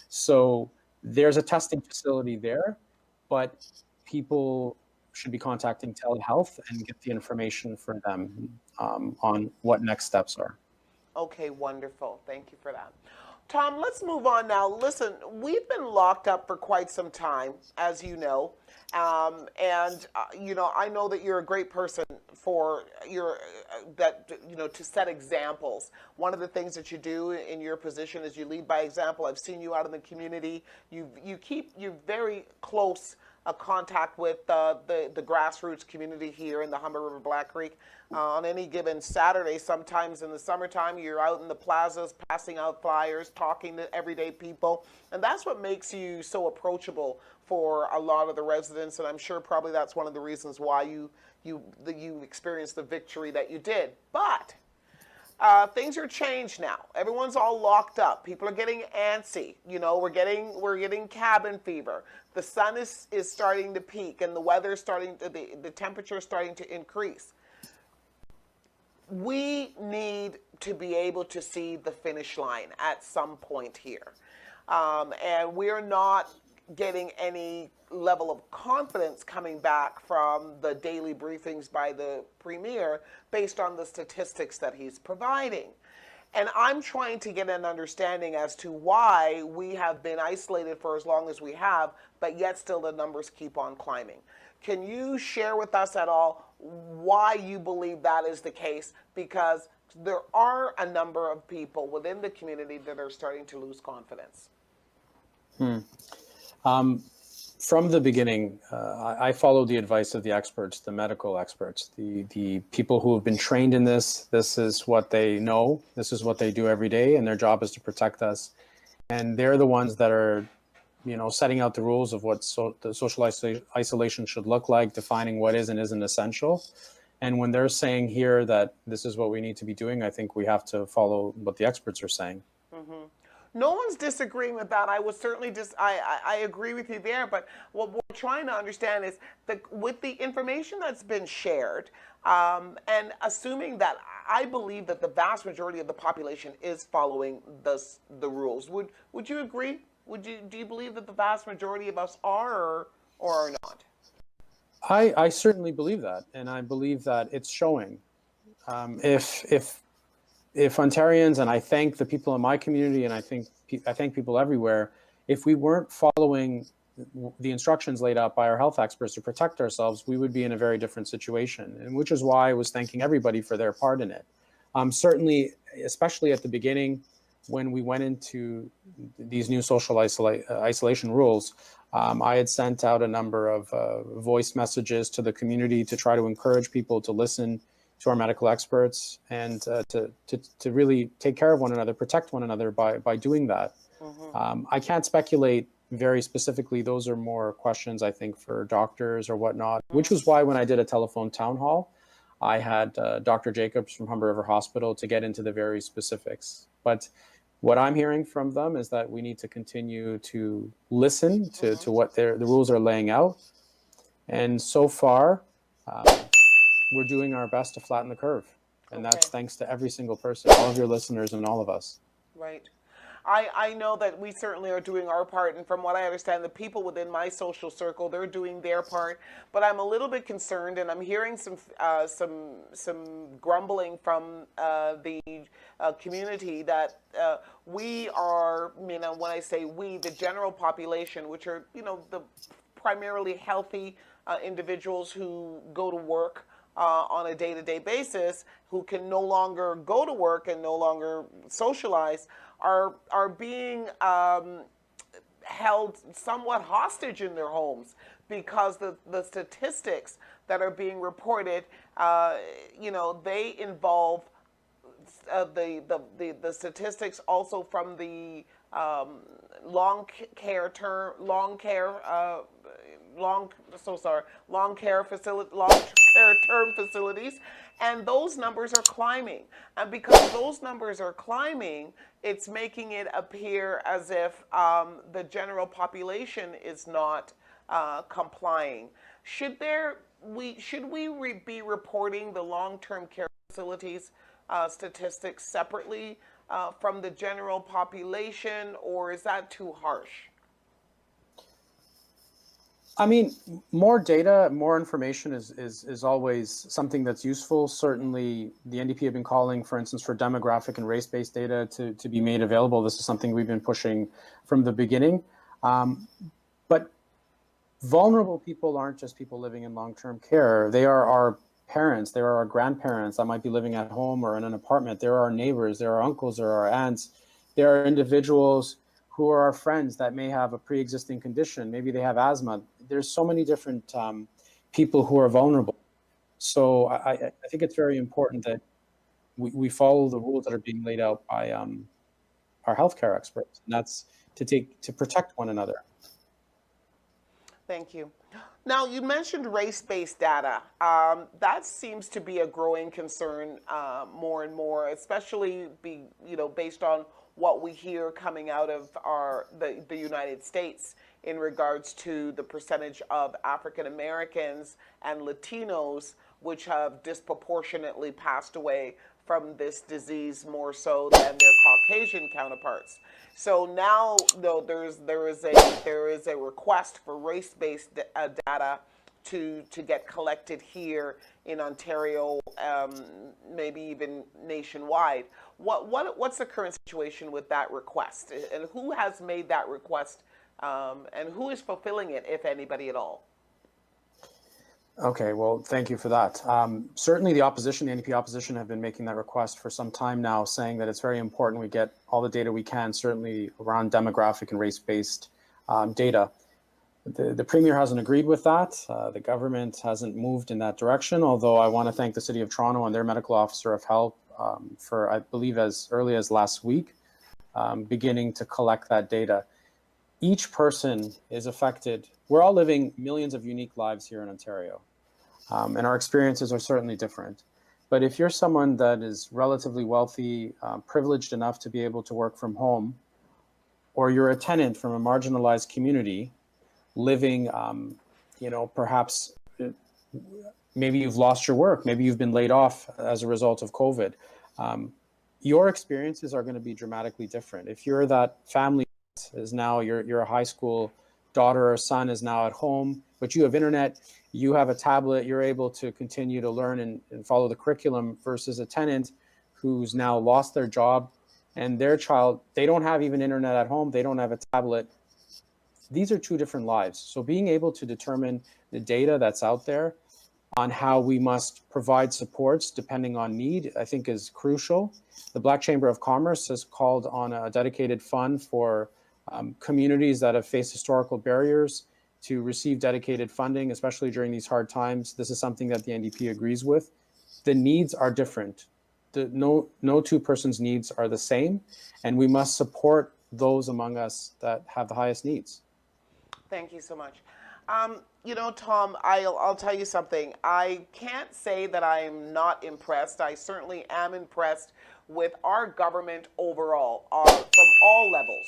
So there's a testing facility there, but people should be contacting telehealth and get the information for them on what next steps are.
Okay, wonderful. Thank you for that. Tom, let's move on now. Listen, we've been locked up for quite some time, as you know. I know that you're a great person for to set examples. One of the things that you do in your position is you lead by example. I've seen you out in the community. You're very close contact with the grassroots community here in the Humber River Black Creek. On any given Saturday, sometimes in the summertime, you're out in the plazas passing out flyers, talking to everyday people, and that's what makes you so approachable for a lot of the residents. And I'm sure probably that's one of the reasons why you experienced the victory that you did. But things are changed now. Everyone's all locked up. People are getting antsy. We're getting cabin fever. The sun is starting to peak, and the weather's the temperature is starting to increase. We need to be able to see the finish line at some point here, and we're not getting any level of confidence coming back from the daily briefings by the Premier based on the statistics that he's providing. And I'm trying to get an understanding as to why we have been isolated for as long as we have, but yet still the numbers keep on climbing. Can you share with us at all why you believe that is the case? Because there are a number of people within the community that are starting to lose confidence.
From the beginning, I followed the advice of the experts, the medical experts, the people who have been trained in this. This is what they know. This is what they do every day, and their job is to protect us. And they're the ones that are, setting out the rules of what the social isolation should look like, defining what is and isn't essential. And when they're saying here that this is what we need to be doing, I think we have to follow what the experts are saying.
No one's disagreeing with that. I was certainly I agree with you there. But what we're trying to understand is with the information that's been shared, and assuming that I believe that the vast majority of the population is following the rules. Would you agree? Do you believe that the vast majority of us are or are not?
I certainly believe that, and I believe that it's showing. If Ontarians, and I thank the people in my community, and I thank people everywhere, if we weren't following the instructions laid out by our health experts to protect ourselves, we would be in a very different situation, and which is why I was thanking everybody for their part in it. Certainly, especially at the beginning, when we went into these new social isolation rules, I had sent out a number of voice messages to the community to try to encourage people to listen to our medical experts and to really take care of one another, protect one another by doing that. I can't speculate very specifically. Those are more questions, I think, for doctors or whatnot, which was why when I did a telephone town hall, I had Dr. Jacobs from Humber River Hospital to get into the very specifics. But what I'm hearing from them is that we need to continue to listen to what the rules are laying out. And so far, we're doing our best to flatten the curve. And that's thanks to every single person, all of your listeners and all of us.
Right. I know that we certainly are doing our part, and from what I understand, the people within my social circle, they're doing their part. But I'm a little bit concerned, and I'm hearing some grumbling from the community that we are, when I say we, the general population, which are, the primarily healthy individuals who go to work on a day-to-day basis, who can no longer go to work and no longer socialize, are being held somewhat hostage in their homes because the statistics that are being reported, they involve the statistics also from the long care term facilities, and those numbers are climbing. And because those numbers are climbing, it's making it appear as if the general population is not complying. Should we be reporting the long-term care facilities statistics separately from the general population, or is that too harsh?
I mean, more data, more information is always something that's useful. Certainly, the NDP have been calling, for instance, for demographic and race-based data to be made available. This is something we've been pushing from the beginning. But vulnerable people aren't just people living in long-term care. They are our parents. They are our grandparents that might be living at home or in an apartment. There are our neighbors. There are uncles. There are our aunts. There are individuals who are our friends that may have a pre-existing condition. Maybe they have asthma. There's so many different people who are vulnerable. So I think it's very important that we follow the rules that are being laid out by our healthcare experts. And that's to protect one another.
Thank you. Now, you mentioned race-based data. That seems to be a growing concern more and more, especially based on what we hear coming out of the United States in regards to the percentage of African Americans and Latinos which have disproportionately passed away from this disease more so than their Caucasian counterparts. So now, though, there is a request for race-based data to get collected here in Ontario, maybe even nationwide. What's the current situation with that request, and who has made that request, and who is fulfilling it, if anybody at all?
Okay, well, thank you for that. Certainly the opposition, the NDP opposition, have been making that request for some time now, saying that it's very important we get all the data we can, certainly around demographic and race-based data. The Premier hasn't agreed with that. The government hasn't moved in that direction, although I want to thank the City of Toronto and their medical officer of health for, I believe, as early as last week, beginning to collect that data. Each person is affected. We're all living millions of unique lives here in Ontario, and our experiences are certainly different. But if you're someone that is relatively wealthy, privileged enough to be able to work from home, or you're a tenant from a marginalized community living, perhaps maybe you've lost your work, maybe you've been laid off as a result of COVID. Your experiences are going to be dramatically different. If you're that family is now, you're a high school daughter or son is now at home, but you have internet, you have a tablet, you're able to continue to learn and follow the curriculum, versus a tenant who's now lost their job and their child, they don't have even internet at home, they don't have a tablet. These are two different lives. So being able to determine the data that's out there on how we must provide supports depending on need, I think is crucial. The Black Chamber of Commerce has called on a dedicated fund for communities that have faced historical barriers to receive dedicated funding, especially during these hard times. This is something that the NDP agrees with. The needs are different. No two persons' needs are the same, and we must support those among us that have the highest needs.
Thank you so much. Tom, I'll tell you something. I can't say that I'm not impressed. I certainly am impressed with our government overall, from all levels.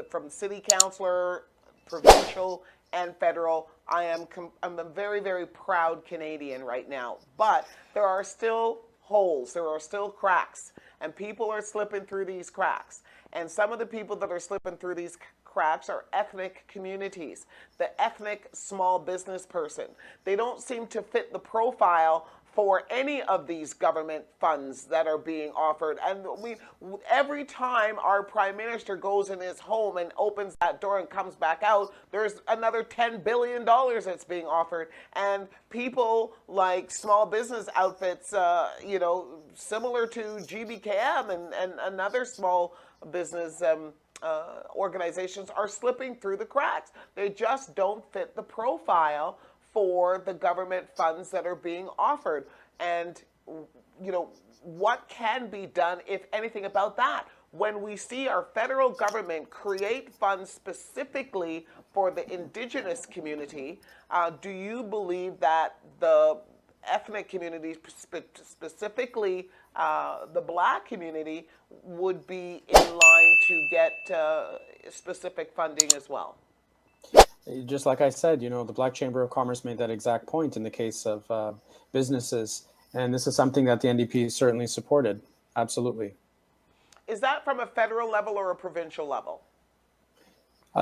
From city councillor, provincial, and federal. I'm a very, very proud Canadian right now. But there are still holes, there are still cracks, and people are slipping through these cracks. And some of the people that are slipping through these cracks are ethnic communities, the ethnic small business person. They don't seem to fit the profile for any of these government funds that are being offered. And every time our Prime Minister goes in his home and opens that door and comes back out, there's another $10 billion that's being offered. And people like small business outfits, similar to GBKM and another small business organizations are slipping through the cracks. They just don't fit the profile for the government funds that are being offered. And, what can be done, if anything, about that? When we see our federal government create funds specifically for the Indigenous community, do you believe that the ethnic community, specifically the Black community, would be in line to get specific funding as well?
Just like I said, the Black Chamber of Commerce made that exact point in the case of businesses. And this is something that the NDP certainly supported. Absolutely.
Is that from a federal level or a provincial level?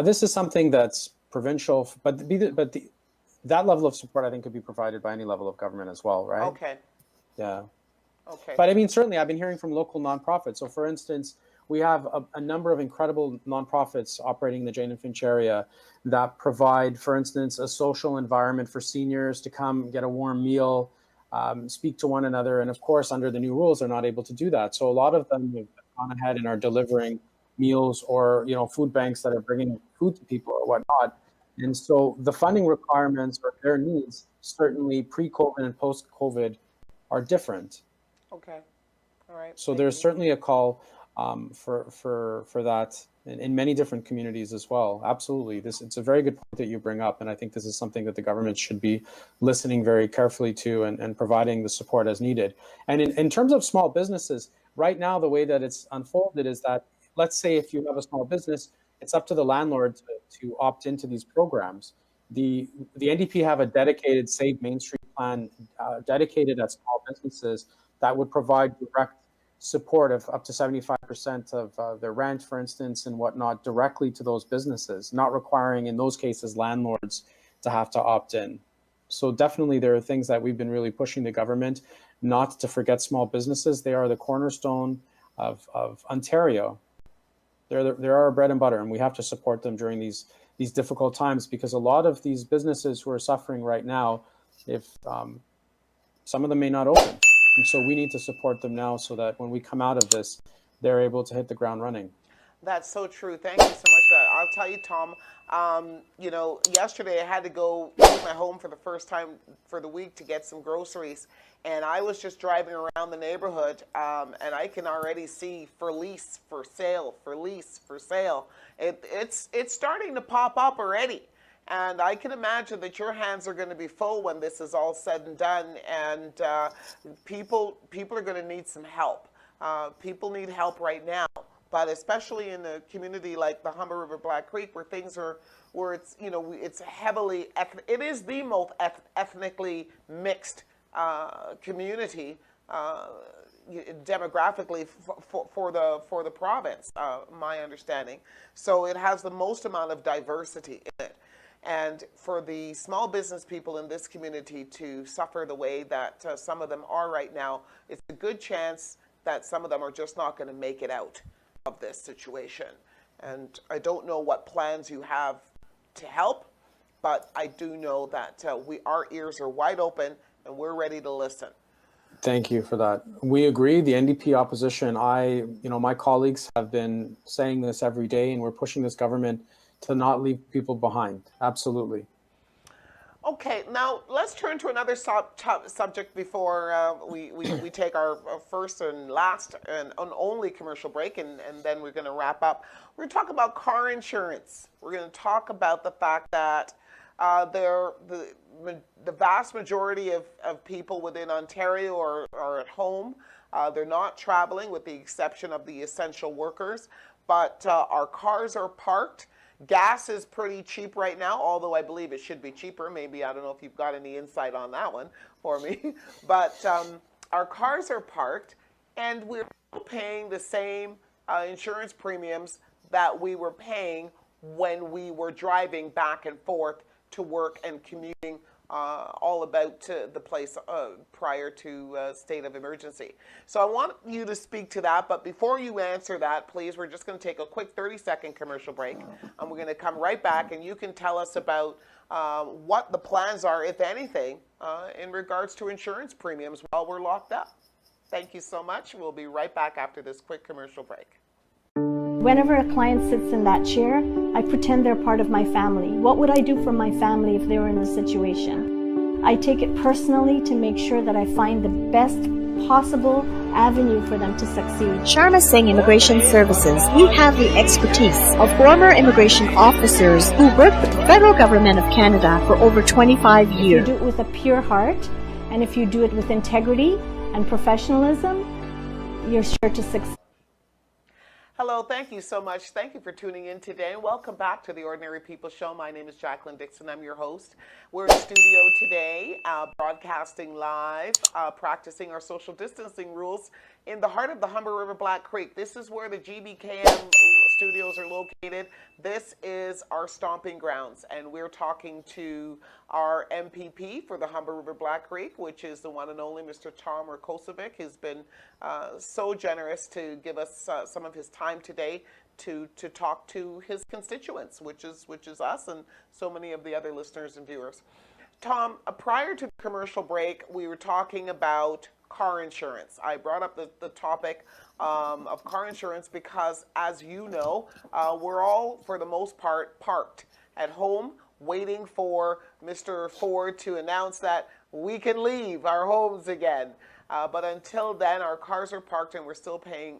This is something that's provincial, but that level of support, I think, could be provided by any level of government as well, right?
Okay.
Yeah.
Okay.
But certainly I've been hearing from local nonprofits. So for instance, we have a number of incredible nonprofits operating in the Jane and Finch area that provide, for instance, a social environment for seniors to come get a warm meal, speak to one another. And of course, under the new rules, they're not able to do that. So a lot of them have gone ahead and are delivering meals or, food banks that are bringing food to people or whatnot. And so the funding requirements or their needs, certainly pre-COVID and post-COVID, are different.
Okay. All right.
So there's certainly a call for that in many different communities as well. Absolutely. It's a very good point that you bring up. And I think this is something that the government should be listening very carefully to and providing the support as needed. And in terms of small businesses, right now, the way that it's unfolded is that, let's say if you have a small business, it's up to the landlord to opt into these programs. The NDP have a dedicated Save Main Street plan dedicated at small businesses that would provide direct support of up to 75% of their rent, for instance, and whatnot, directly to those businesses, not requiring, in those cases, landlords to have to opt in. So definitely there are things that we've been really pushing the government not to forget small businesses. They are the cornerstone of Ontario. They're our bread and butter, and we have to support them during these difficult times, because a lot of these businesses who are suffering right now, if some of them may not open. And so we need to support them now so that when we come out of this, they're able to hit the ground running.
That's so true. Thank you so much for that. I'll tell you, Tom, yesterday I had to go leave my home for the first time for the week to get some groceries. And I was just driving around the neighborhood, and I can already see for lease, for sale, for lease, for sale. It's starting to pop up already. And I can imagine that your hands are going to be full when this is all said and done, and people are going to need some help. People need help right now, but especially in a community like the Humber River Black Creek, where things are, where it's, you know, it's heavily, it is the most ethnically mixed community demographically for the province, my understanding. So it has the most amount of diversity in it. And for the small business people in this community to suffer the way that some of them are right now, it's a good chance that some of them are just not going to make it out of this situation. And I don't know what plans you have to help, but I do know that our ears are wide open and we're ready to listen.
Thank you for that. We agree. The NDP opposition, my colleagues have been saying this every day, and we're pushing this government to not leave people behind. Absolutely.
Okay, now let's turn to another subject before we take our first and last and only commercial break, and then we're going to wrap up. We're going to talk about car insurance. We're going to talk about the fact that the vast majority of people within Ontario are at home. They're not traveling, with the exception of the essential workers, but our cars are parked. Gas is pretty cheap right now, although I believe it should be cheaper. Maybe, I don't know if you've got any insight on that one for me. But our cars are parked, and we're paying the same insurance premiums that we were paying when we were driving back and forth to work and commuting all about to the place prior to state of emergency. So I want you to speak to that, but before you answer that, please, we're just going to take a quick 30-second commercial break, and we're going to come right back, and you can tell us about what the plans are, if anything, in regards to insurance premiums while we're locked up. Thank you so much. We'll be right back after this quick commercial break.
Whenever a client sits in that chair, I pretend they're part of my family. What would I do for my family if they were in this situation? I take it personally to make sure that I find the best possible avenue for them to succeed.
Sharma Singh Immigration Services. We have the expertise of former immigration officers who worked with the federal government of Canada for over 25 years.
If you do it with a pure heart, and if you do it with integrity and professionalism, you're sure to succeed.
Hello, thank you so much. Thank you for tuning in today, and welcome back to the Ordinary People Show. My name is Jacqueline Dixon. I'm your host. We're in the studio today, broadcasting live, practicing our social distancing rules in the heart of the Humber River Black Creek. This is where the GBKM studios are located. This is our stomping grounds, and we're talking to our MPP for the Humber River Black Creek, which is the one and only Mr. Tom Rakocevic. He's been so generous to give us some of his time today to talk to his constituents, which is us and so many of the other listeners and viewers. Tom, prior to the commercial break, we were talking about car insurance. I brought up the topic of car insurance because, as you know, we're all, for the most part, parked at home waiting for Mr. Ford to announce that we can leave our homes again. But until then, our cars are parked and we're still paying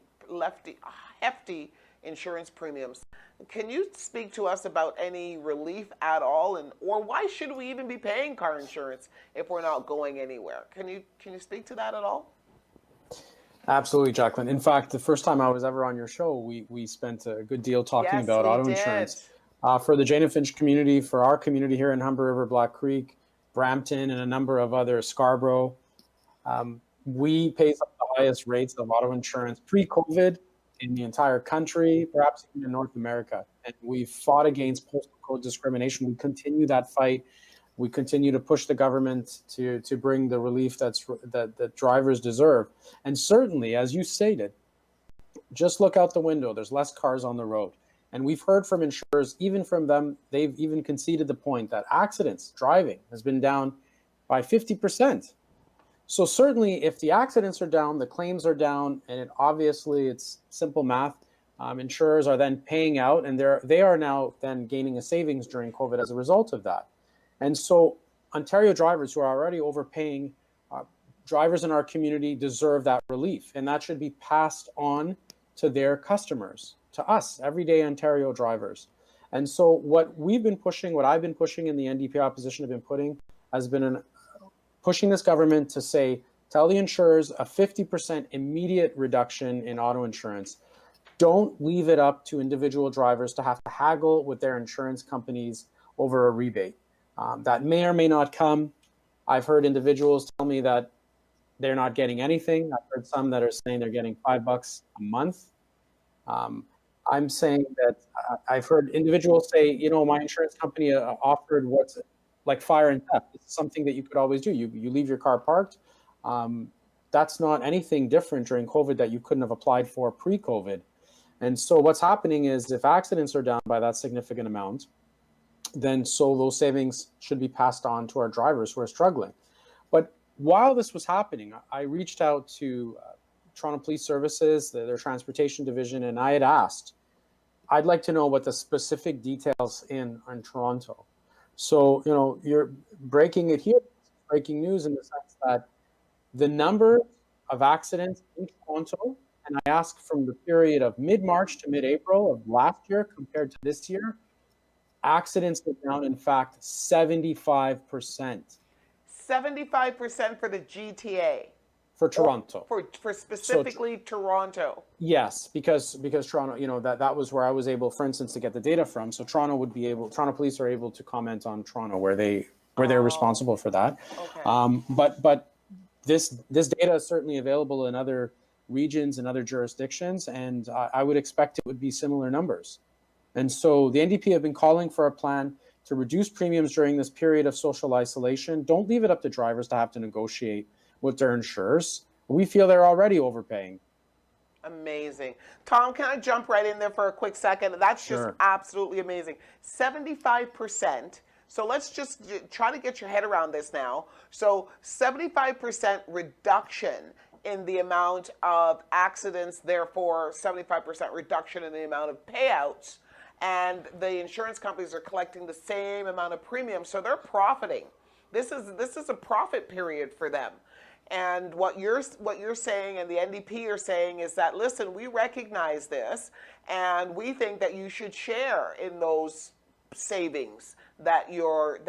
hefty insurance premiums. Can you speak to us about any relief at all, or why should we even be paying car insurance if we're not going anywhere? Can you speak to that at all?
Absolutely, Jacqueline. In fact, the first time I was ever on your show, we spent a good deal talking about auto insurance. For the Jane and Finch community, for our community here in Humber River Black Creek, Brampton, and a number of other, Scarborough, we pay some of the highest rates of auto insurance pre-COVID in the entire country, perhaps even in North America. And we've fought against postal code discrimination. We continue that fight. We continue to push the government to bring the relief that drivers deserve. And certainly, as you stated, just look out the window. There's less cars on the road. And we've heard from insurers, even from them, they've even conceded the point that accidents, driving, has been down by 50%. So certainly, if the accidents are down, the claims are down, and it's simple math. Insurers are then paying out, and they are now then gaining a savings during COVID as a result of that. And so Ontario drivers who are already overpaying, drivers in our community deserve that relief, and that should be passed on to their customers, to us, everyday Ontario drivers. And so what we've been pushing, what I've been pushing and the NDP opposition have been putting, has been pushing this government to say, tell the insurers a 50% immediate reduction in auto insurance. Don't leave it up to individual drivers to have to haggle with their insurance companies over a rebate. That may or may not come. I've heard individuals tell me that they're not getting anything. I've heard some that are saying they're getting $5 a month. I'm saying that I've heard individuals say, you know, my insurance company offered what's like fire and theft. It's something that you could always do. You leave your car parked. That's not anything different during COVID that you couldn't have applied for pre-COVID. And so what's happening is if accidents are down by that significant amount, then so those savings should be passed on to our drivers who are struggling. But while this was happening, I reached out to Toronto Police Services, their transportation division, and I had asked, I'd like to know what the specific details in Toronto. So, you know, you're breaking it here, breaking news in the sense that the number of accidents in Toronto, and I asked from the period of mid-March to mid-April of last year compared to this year, accidents are down, in fact, 75%.
75% for the GTA.
For Toronto.
For specifically Toronto.
Yes, because Toronto, you know, that was where I was able, for instance, to get the data from. So Toronto police are able to comment on Toronto where they're responsible for that. Okay. But this data is certainly available in other regions and other jurisdictions, and I would expect it would be similar numbers. And so the NDP have been calling for a plan to reduce premiums during this period of social isolation. Don't leave it up to drivers to have to negotiate with their insurers. We feel they're already overpaying.
Amazing. Tom, can I jump right in there for a quick second? That's just absolutely amazing. 75%. So let's just try to get your head around this now. So 75% reduction in the amount of accidents, therefore 75% reduction in the amount of payouts, and the insurance companies are collecting the same amount of premium, so they're profiting. This is a profit period for them. And what you're saying and the NDP are saying is that, listen, we recognize this, and we think that you should share in those savings that your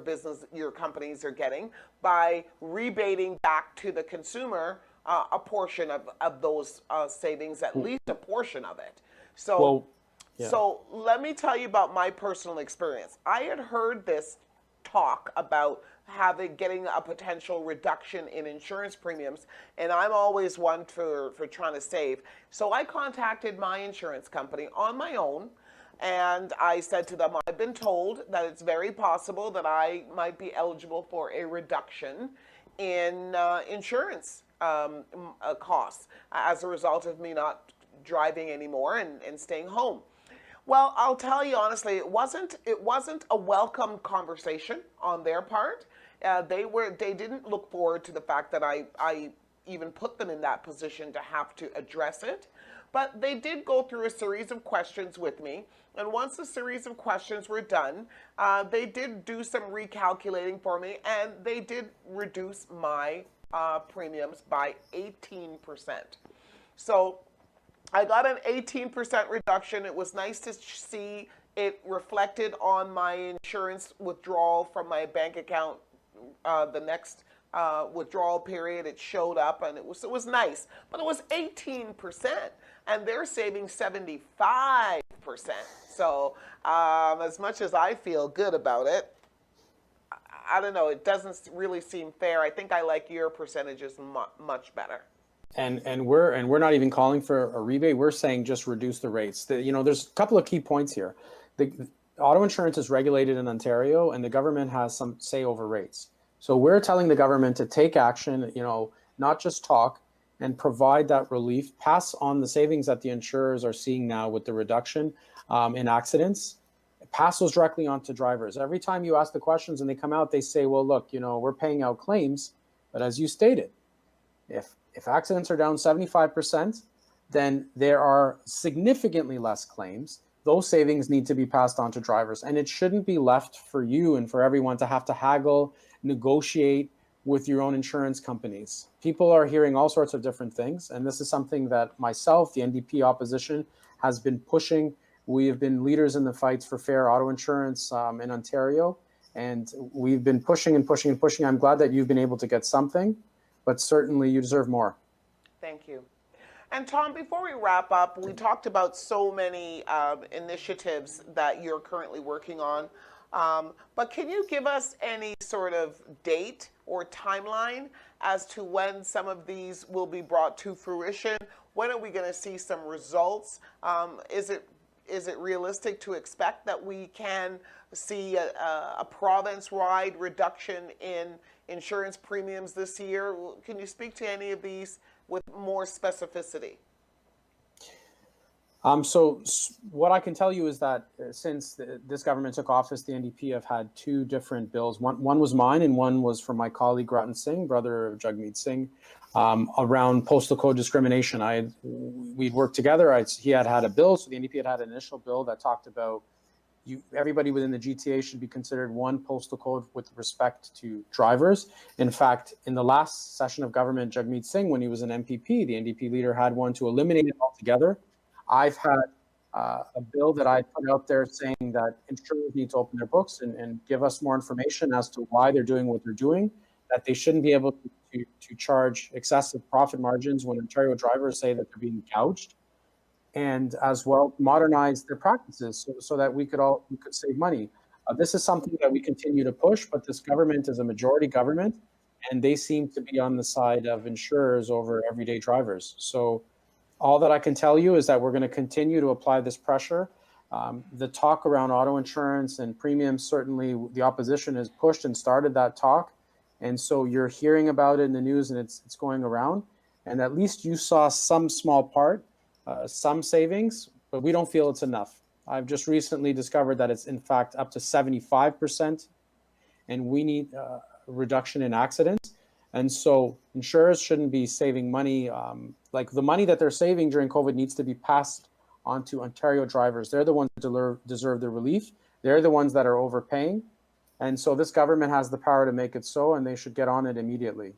business, your companies are getting by rebating back to the consumer a portion of those savings, at least a portion of it. So, so let me tell you about my personal experience. I had heard this talk about getting a potential reduction in insurance premiums, and I'm always one for trying to save. So I contacted my insurance company on my own, and I said to them, I've been told that it's very possible that I might be eligible for a reduction in insurance costs as a result of me not driving anymore and staying home. Well, I'll tell you honestly, it wasn't a welcome conversation on their part. They didn't look forward to the fact that I even put them in that position to have to address it. But they did go through a series of questions with me, and once the series of questions were done, they did do some recalculating for me, and they did reduce my premiums by 18%. So I got an 18% reduction. It was nice to see it reflected on my insurance withdrawal from my bank account. The next withdrawal period, it showed up, and it was nice. But it was 18%, and they're saving 75%. So as much as I feel good about it, I don't know. It doesn't really seem fair. I think I like your percentages much better.
And we're not even calling for a rebate. We're saying just reduce the rates. There's a couple of key points here. The auto insurance is regulated in Ontario, and the government has some say over rates. So we're telling the government to take action, not just talk, and provide that relief, pass on the savings that the insurers are seeing now with the reduction in accidents, pass those directly on to drivers. Every time you ask the questions and they come out, they say, well, look, we're paying out claims, but as you stated, if accidents are down 75%, then there are significantly less claims. Those savings need to be passed on to drivers, and it shouldn't be left for you and for everyone to have to haggle, negotiate with your own insurance companies. People are hearing all sorts of different things, and this is something that myself, the NDP opposition, has been pushing We have been leaders in the fights for fair auto insurance in Ontario, and we've been pushing and pushing and pushing. I'm glad that you've been able to get something, but certainly you deserve more.
Thank you. And Tom, before we wrap up, we talked about so many initiatives that you're currently working on, but can you give us any sort of date or timeline as to when some of these will be brought to fruition? When are we going to see some results? Is it realistic to expect that we can see a province-wide reduction in insurance premiums this year? Can you speak to any of these with more specificity?
So what I can tell you is that since this government took office, the NDP have had two different bills. One was mine and one was from my colleague Ratan Singh, brother of Jagmeet Singh, around postal code discrimination. We'd worked together. He had a bill, so the NDP had an initial bill that talked about everybody within the GTA should be considered one postal code with respect to drivers. In fact, in the last session of government, Jagmeet Singh, when he was an MPP, the NDP leader had one to eliminate it altogether. I've had a bill that I put out there saying that insurers need to open their books and give us more information as to why they're doing what they're doing, that they shouldn't be able to charge excessive profit margins when Ontario drivers say that they're being gouged, and as well modernize their practices so that we could save money. This is something that we continue to push, but this government is a majority government, and they seem to be on the side of insurers over everyday drivers. So all that I can tell you is that we're going to continue to apply this pressure. The talk around auto insurance and premiums, certainly the opposition has pushed and started that talk. And so you're hearing about it in the news and it's going around. And at least you saw some small part, some savings, but we don't feel it's enough. I've just recently discovered that it's in fact up to 75%, and we need a reduction in accidents. And so insurers shouldn't be saving money. Like the money that they're saving during COVID needs to be passed on to Ontario drivers. They're the ones that deserve the relief. They're the ones that are overpaying. And so this government has the power to make it so, and they should get on it immediately.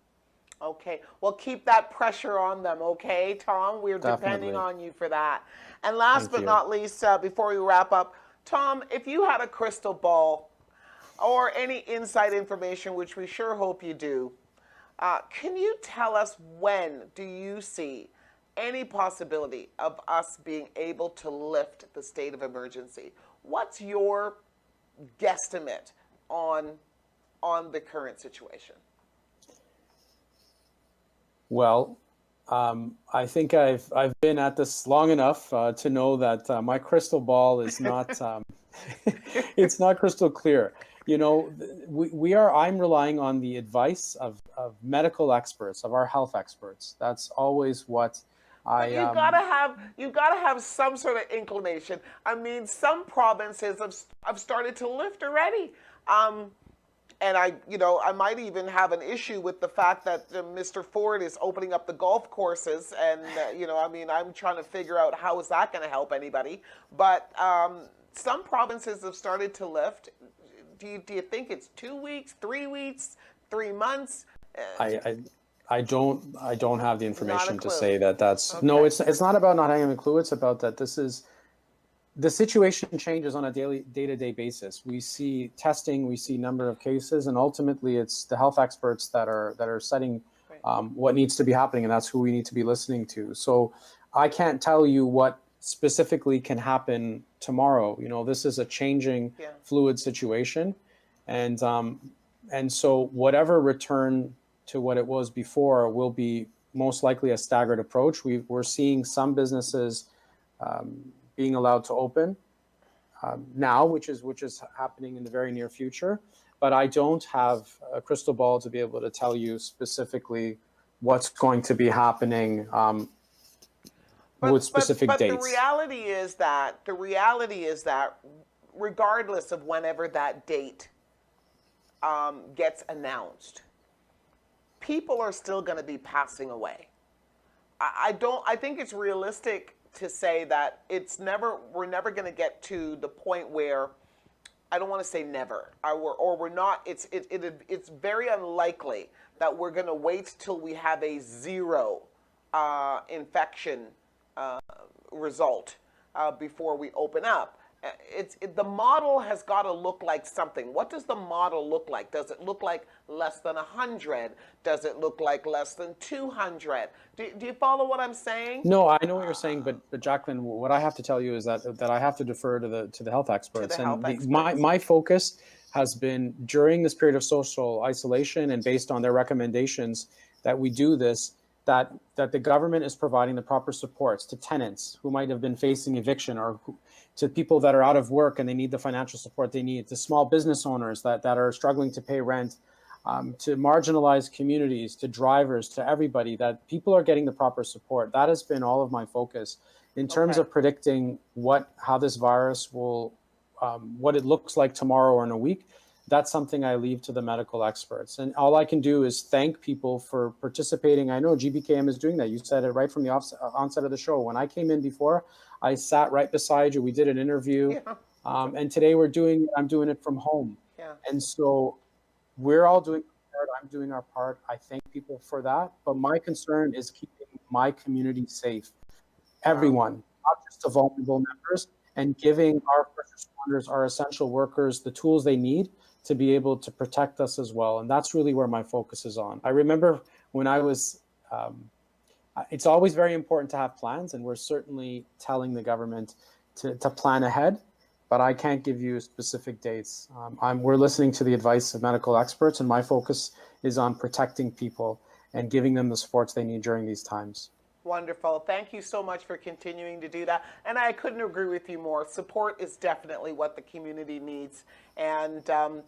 Okay. Well, keep that pressure on them, okay, Tom? We're depending on you for that. And last but not least, before we wrap up, Tom, if you had a crystal ball or any inside information, which we sure hope you do, can you tell us when do you see any possibility of us being able to lift the state of emergency? What's your guesstimate on the current situation?
Well, I think I've been at this long enough to know that my crystal ball is not it's not crystal clear. You know, I'm relying on the advice of medical experts, of our health experts. That's always what
But you gotta have some sort of inclination. I mean, some provinces have started to lift already. And I might even have an issue with the fact that Mr. Ford is opening up the golf courses, and I'm trying to figure out how is that going to help anybody. But some provinces have started to lift. Do you think it's 2 weeks, 3 weeks, 3 months?
I don't have the information to say that's okay. No. It's not about not having a clue. It's about that the situation changes on a day-to-day basis. We see testing, we see number of cases, and ultimately it's the health experts that are setting what needs to be happening, and that's who we need to be listening to. So I can't tell you what specifically can happen tomorrow. You know, this is a changing, fluid situation, and so whatever return to what it was before will be most likely a staggered approach. We're seeing some businesses being allowed to open now, which is happening in the very near future. But I don't have a crystal ball to be able to tell you specifically what's going to be happening with specific dates.
But the reality is that regardless of whenever that date gets announced, people are still going to be passing away. I think it's realistic to say that we're never going to get to the point where, I don't want to say never, or we're not. It's very unlikely that we're going to wait till we have a zero infection result before we open up. The model has got to look like something. What does the model look like? Does it look like less than 100? Does it look like less than 200? Do you follow what I'm saying?
No, I know what you're saying, but Jacqueline, what I have to tell you is that I have to defer to the health experts. My focus has been during this period of social isolation and based on their recommendations that we do this, that the government is providing the proper supports to tenants who might have been facing eviction or to people that are out of work and they need the financial support they need, to small business owners that are struggling to pay rent, to marginalized communities, to drivers, to everybody, that people are getting the proper support. That has been all of my focus. In terms of predicting how this virus will, what it looks like tomorrow or in a week, that's something I leave to the medical experts. And all I can do is thank people for participating. I know GBKM is doing that. You said it right from the onset of the show. When I came in before, I sat right beside you. We did an interview. Yeah. And today I'm doing it from home. Yeah. And so we're all doing our part. I'm doing our part. I thank people for that. But my concern is keeping my community safe. Everyone, not just the vulnerable members, and giving our first responders, our essential workers, the tools they need to be able to protect us as well. And that's really where my focus is on. I remember when I was, it's always very important to have plans, and we're certainly telling the government to plan ahead, but I can't give you specific dates. We're listening to the advice of medical experts, and my focus is on protecting people and giving them the supports they need during these times.
Wonderful. Thank you so much for continuing to do that. And I couldn't agree with you more. Support is definitely what the community needs. And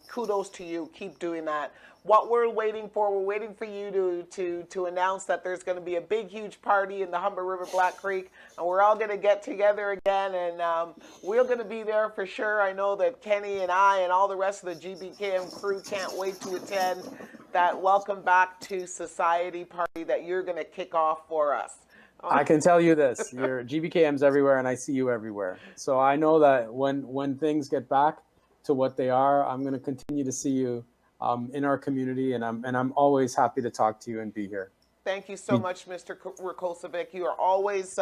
kudos to you. Keep doing that. What we're waiting for you to announce that there's going to be a big, huge party in the Humber River Black Creek. And we're all going to get together again. And we're going to be there for sure. I know that Kenny and I and all the rest of the GBKM crew can't wait to attend that Welcome Back to Society party that you're going to kick off for us.
I can tell you this, your GBKM's everywhere and I see you everywhere. So I know that when things get back to what they are, I'm going to continue to see you in our community, and I'm always happy to talk to you and be here.
Thank you so much, Mr. Rakocevic. You are always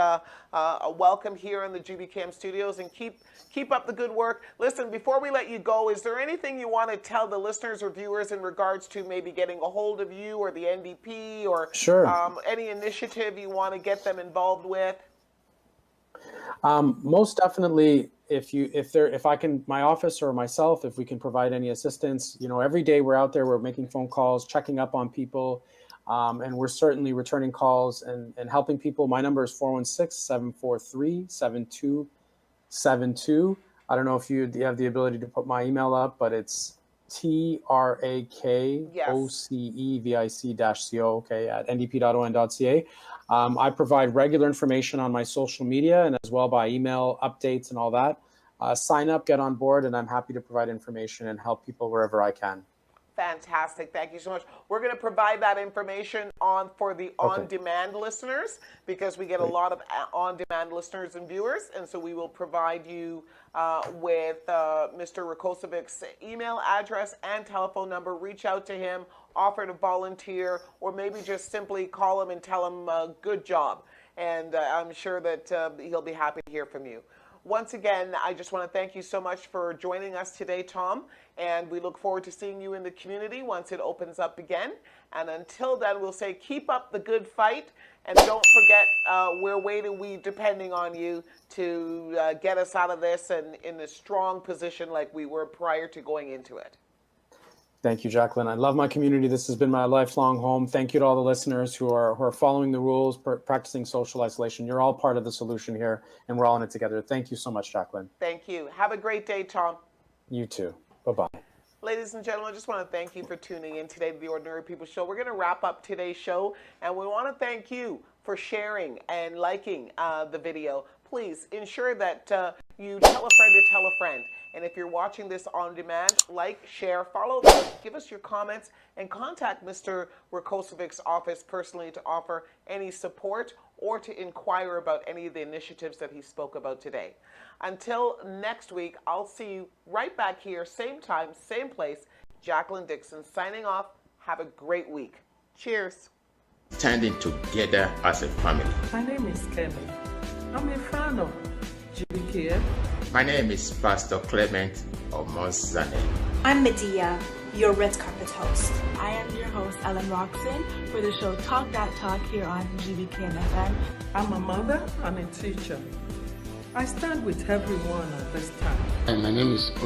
welcome here in the GBKM studios, and keep up the good work. Listen, before we let you go, is there anything you want to tell the listeners or viewers in regards to maybe getting a hold of you or the NDP, or any initiative you want to get them involved with?
Most definitely, if I can, my office or myself, if we can provide any assistance, every day we're out there, we're making phone calls, checking up on people. And we're certainly returning calls and helping people. My number is 416-743-7272. I don't know if you have the ability to put my email up, but it's trakocevic-co, at ndp.on.ca. I provide regular information on my social media and as well by email updates and all that. Sign up, get on board, and I'm happy to provide information and help people wherever I can.
Fantastic. Thank you so much. We're going to provide that information for the on-demand listeners, because we get a lot of on-demand listeners and viewers, and so we will provide you with Mr. Rakocevic's email address and telephone number. Reach out to him, offer to volunteer, or maybe just simply call him and tell him good job. And I'm sure that he'll be happy to hear from you. Once again, I just want to thank you so much for joining us today, Tom, and we look forward to seeing you in the community once it opens up again. And until then, we'll say keep up the good fight, and don't forget we're waiting, depending on you to get us out of this and in a strong position like we were prior to going into it.
Thank you, Jacqueline. I love my community. This has been my lifelong home. Thank you to all the listeners who are following the rules, practicing social isolation. You're all part of the solution here, and we're all in it together. Thank you so much, Jacqueline.
Thank you. Have a great day, Tom.
You too. Bye-bye.
Ladies and gentlemen, I just want to thank you for tuning in today to the Ordinary People Show. We're going to wrap up today's show, and we want to thank you for sharing and liking the video. Please ensure that you tell a friend to tell a friend. And if you're watching this on demand, like, share, follow them, give us your comments, and contact Mr. Rakocevic's office personally to offer any support or to inquire about any of the initiatives that he spoke about today. Until next week, I'll see you right back here, same time, same place. Jacqueline Dixon signing off. Have a great week. Cheers.
Standing together as a family.
My name is Kelly. I'm a fan of GBKF.
My name is Pastor Clement Omozane.
I'm Medea, your red carpet host.
I am your host, Ellen Roxon, for the show Talk That Talk here on GBKN FM.
I'm a mother and a teacher. I stand with everyone at this time.
Hi, my name is